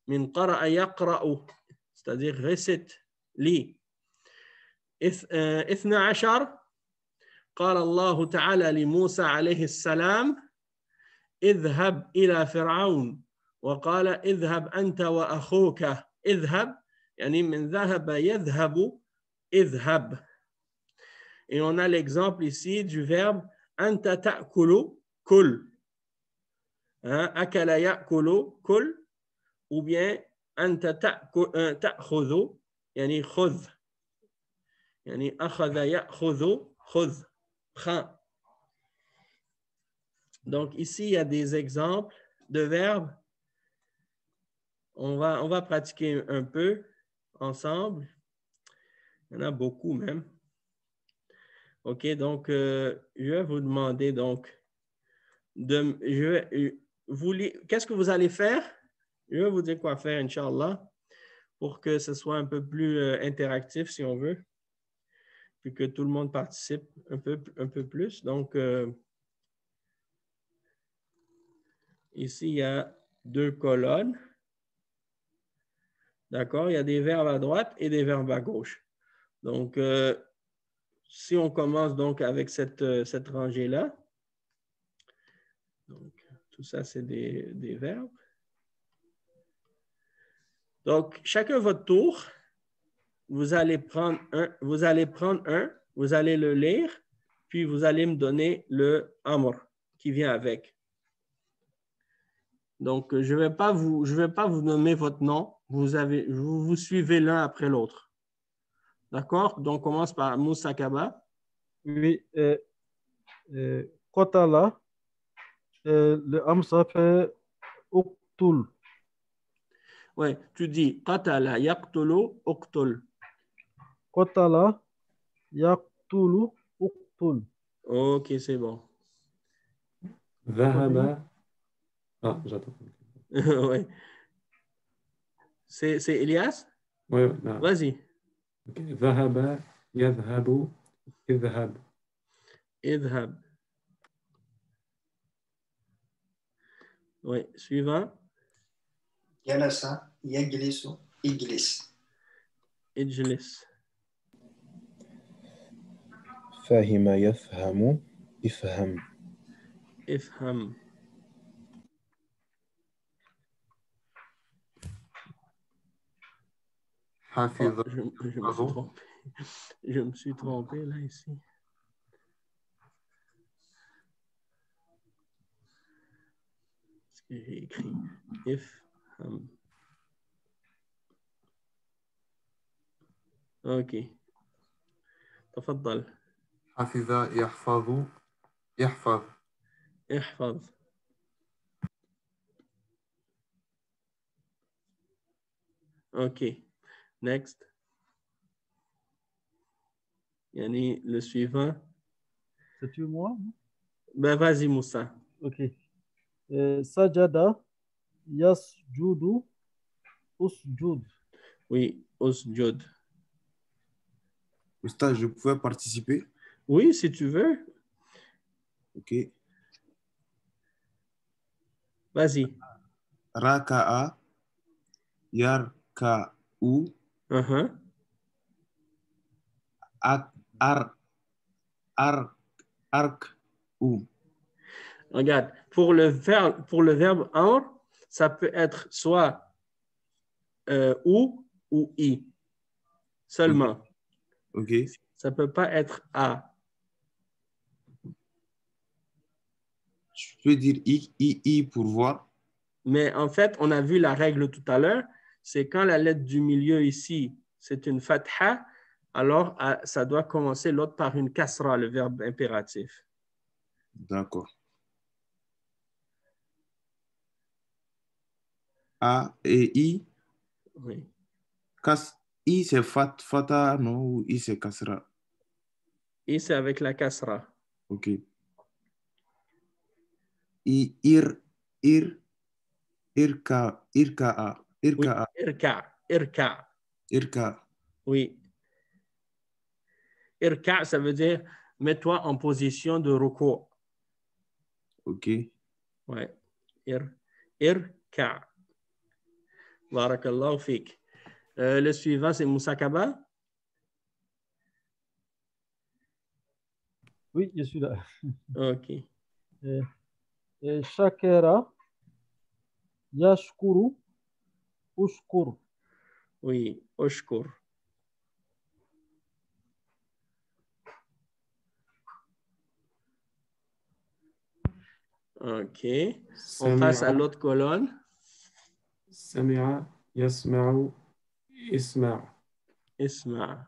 من قرأ يقرأ, c'est-à-dire récite, lis. 12. قال الله تعالى لموسى عليه السلام اذهب إلى فرعون وقال اذهب أنت وأخوك. اذهب يعني من ذهب يذهب اذهب. Et on a l'exemple ici du verbe أنت تأكل كل. أكل يأكل كل. Ou bien أنت تأخذ يعني خذ. يعني أخذ يأخذ خذ. prends. Donc ici, il y a des exemples de verbes. On va pratiquer un peu ensemble. Il y en a beaucoup même. OK, donc je vais vous demander donc qu'est-ce que vous allez faire? Je vais vous dire quoi faire, Inch'Allah, pour que ce soit un peu plus interactif, si on veut, puis que tout le monde participe un peu plus. Donc, ici, il y a 2 colonnes. D'accord? Il y a des verbes à droite et des verbes à gauche. Donc, si on commence donc avec cette rangée-là, donc, tout ça, c'est des verbes. Donc, chacun votre tour, vous allez prendre un, vous allez le lire, puis vous allez me donner le amr qui vient avec. Donc, je ne vais pas vous nommer votre nom, vous suivez l'un après l'autre. D'accord? Donc, on commence par Moussa Kaba. Oui. Kotala, le amsa fait Uktul. Oui, tu dis Qatala yaqtulu uqtul. Kotala, Yaktulu, Uktul. OK, c'est bon. ذهب. Ah, j'attends. Oui. C'est Elias? Ouais, là. Vas-y. Ok. ذهب يذهب اذهب. اذهب. Oui, suivant. جلس يجلس اجلس. اجلس. فهم يفهم افهم. افهم. حفظ Je me suis يحفظ. trompé. Je me suis trompé là ici. Ce que j'ai écrit. Ifham. Ok. تفضل. حفظ يحفظ يحفظ. احفظ. Ok. Next. Yani le suivant. C'est-tu moi? Ben vas-y Moussa. Ok. Sajada yasjudu usjud. Oui, usjud. Oustaz, je pouvais participer? Oui, si tu veux. Ok. Vas-y. Raka'a yarka'u Uh-huh. ark'u. Regarde, pour le verbe amr, ça peut être soit ou i seulement. Ok. Ça peut pas être a. Je peux dire i pour voir. Mais en fait, on a vu la règle tout à l'heure, c'est quand la lettre du milieu ici, c'est une fatha, alors ça doit commencer l'autre par une kasra, le verbe impératif. D'accord. A et I. Oui. I c'est fata, non? Ou I c'est kasra? Et c'est avec la kasra. Ok. Irka. Oui, irka. Oui. Irka, ça veut dire mets-toi en position de recours. Ok. Ouais. Irka. Barakallahu fik. Le suivant, c'est Moussa Kaba. Oui, je suis là. OK. Shakera yashkuru ushkur. Oui, Oshkur. OK. On passe à l'autre colonne. سمع يسمع اسمع. Isma.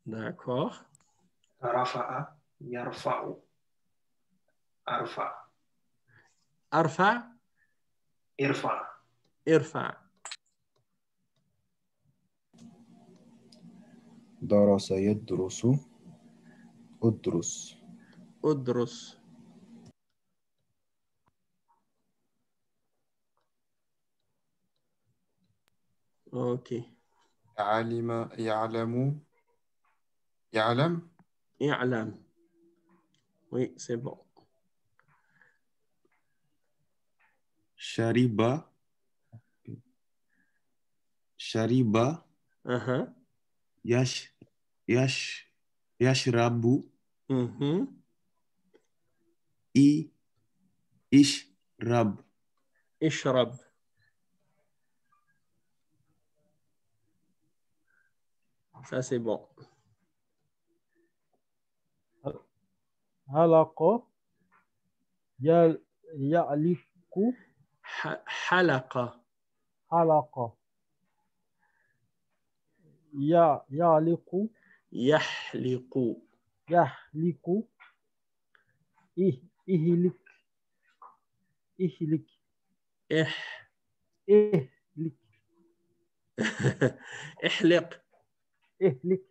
D'accord. رفع يرفع. أرفع. Arfa. ارفع. Irfa. درس يدرس ادرس. Udrus. OK. علم يعلم يعلم. I'lam. Oui, c'est bon. Shariba. Uh-huh. Yashrabu. Mm-hmm. Ishrab. Ishrab. Ça, c'est bon. Halaqa ya'liku. Halaqa. Halaqa ya'liku. Yahliqu. Yahliku. Ihlik. Ihlik. Ihlik. Ihliq. Ihlik.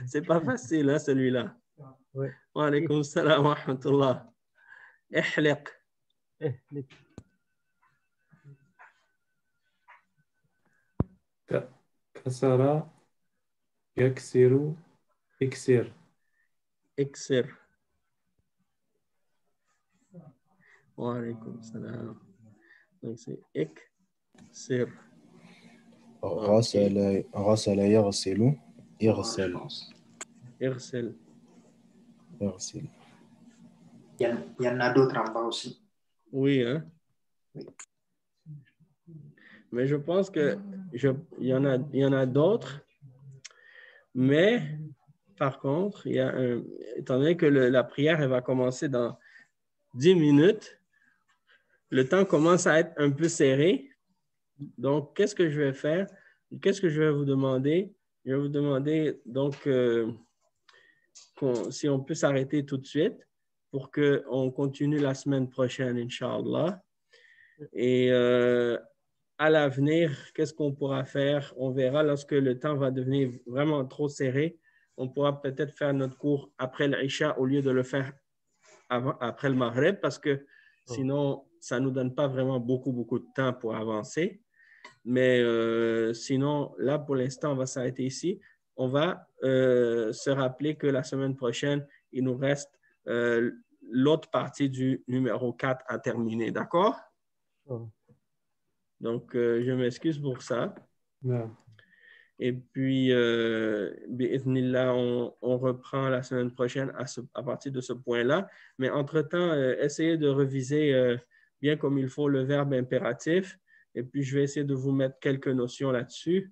C'est pas facile, hein, celui-là. Oui. Wa alaykum salam wa rahmatullah. Ihliq. Ihlik. كسر يكسر اكسر اكسر. وعليكم السلام. Donc c'est اكسر. غسل غسل يغسل يغسل اغسل. يغسل. Il y en a d'autres en bas aussi. Oui, hein? Mais je pense que il y en a d'autres, mais par contre, étant donné que la prière elle va commencer dans 10 minutes, le temps commence à être un peu serré. Donc, qu'est-ce que je vais faire? Qu'est-ce que je vais vous demander? Je vais vous demander donc si on peut s'arrêter tout de suite pour qu'on continue la semaine prochaine, Inch'Allah. Et à l'avenir, qu'est-ce qu'on pourra faire? On verra lorsque le temps va devenir vraiment trop serré. On pourra peut-être faire notre cours après l'Isha au lieu de le faire après le Maghreb parce que sinon, ça ne nous donne pas vraiment beaucoup de temps pour avancer. Mais sinon, là, pour l'instant, on va s'arrêter ici. On va se rappeler que la semaine prochaine, il nous reste l'autre partie du numéro 4 à terminer. D'accord? Donc, je m'excuse pour ça. نعم. Et puis, bi'idhnillah, on reprend la semaine prochaine à partir de ce point-là. Mais entre-temps, essayez de reviser bien comme il faut le verbe impératif. Et puis, je vais essayer de vous mettre quelques notions là-dessus.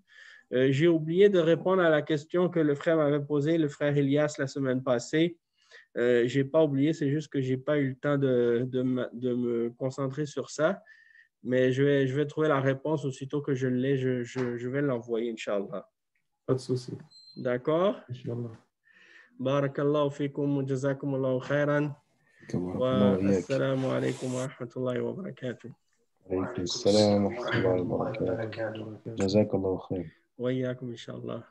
J'ai oublié de répondre à la question que le frère m'avait posée, le frère Elias, la semaine passée. Je n'ai pas oublié, c'est juste que je n'ai pas eu le temps de me concentrer sur ça. Mais je vais trouver la réponse aussitôt que je l'ai. Je vais l'envoyer, Inch'Allah. Pas de souci. D'accord? Inch'Allah. Barakallahu fikum wa jazakumullahu khairan. الله وإياك. والسلام عليكم ورحمة الله وبركاته. عليكم السلام ورحمة الله وبركاته. جزاك الله خير. وإياكم إن شاء الله.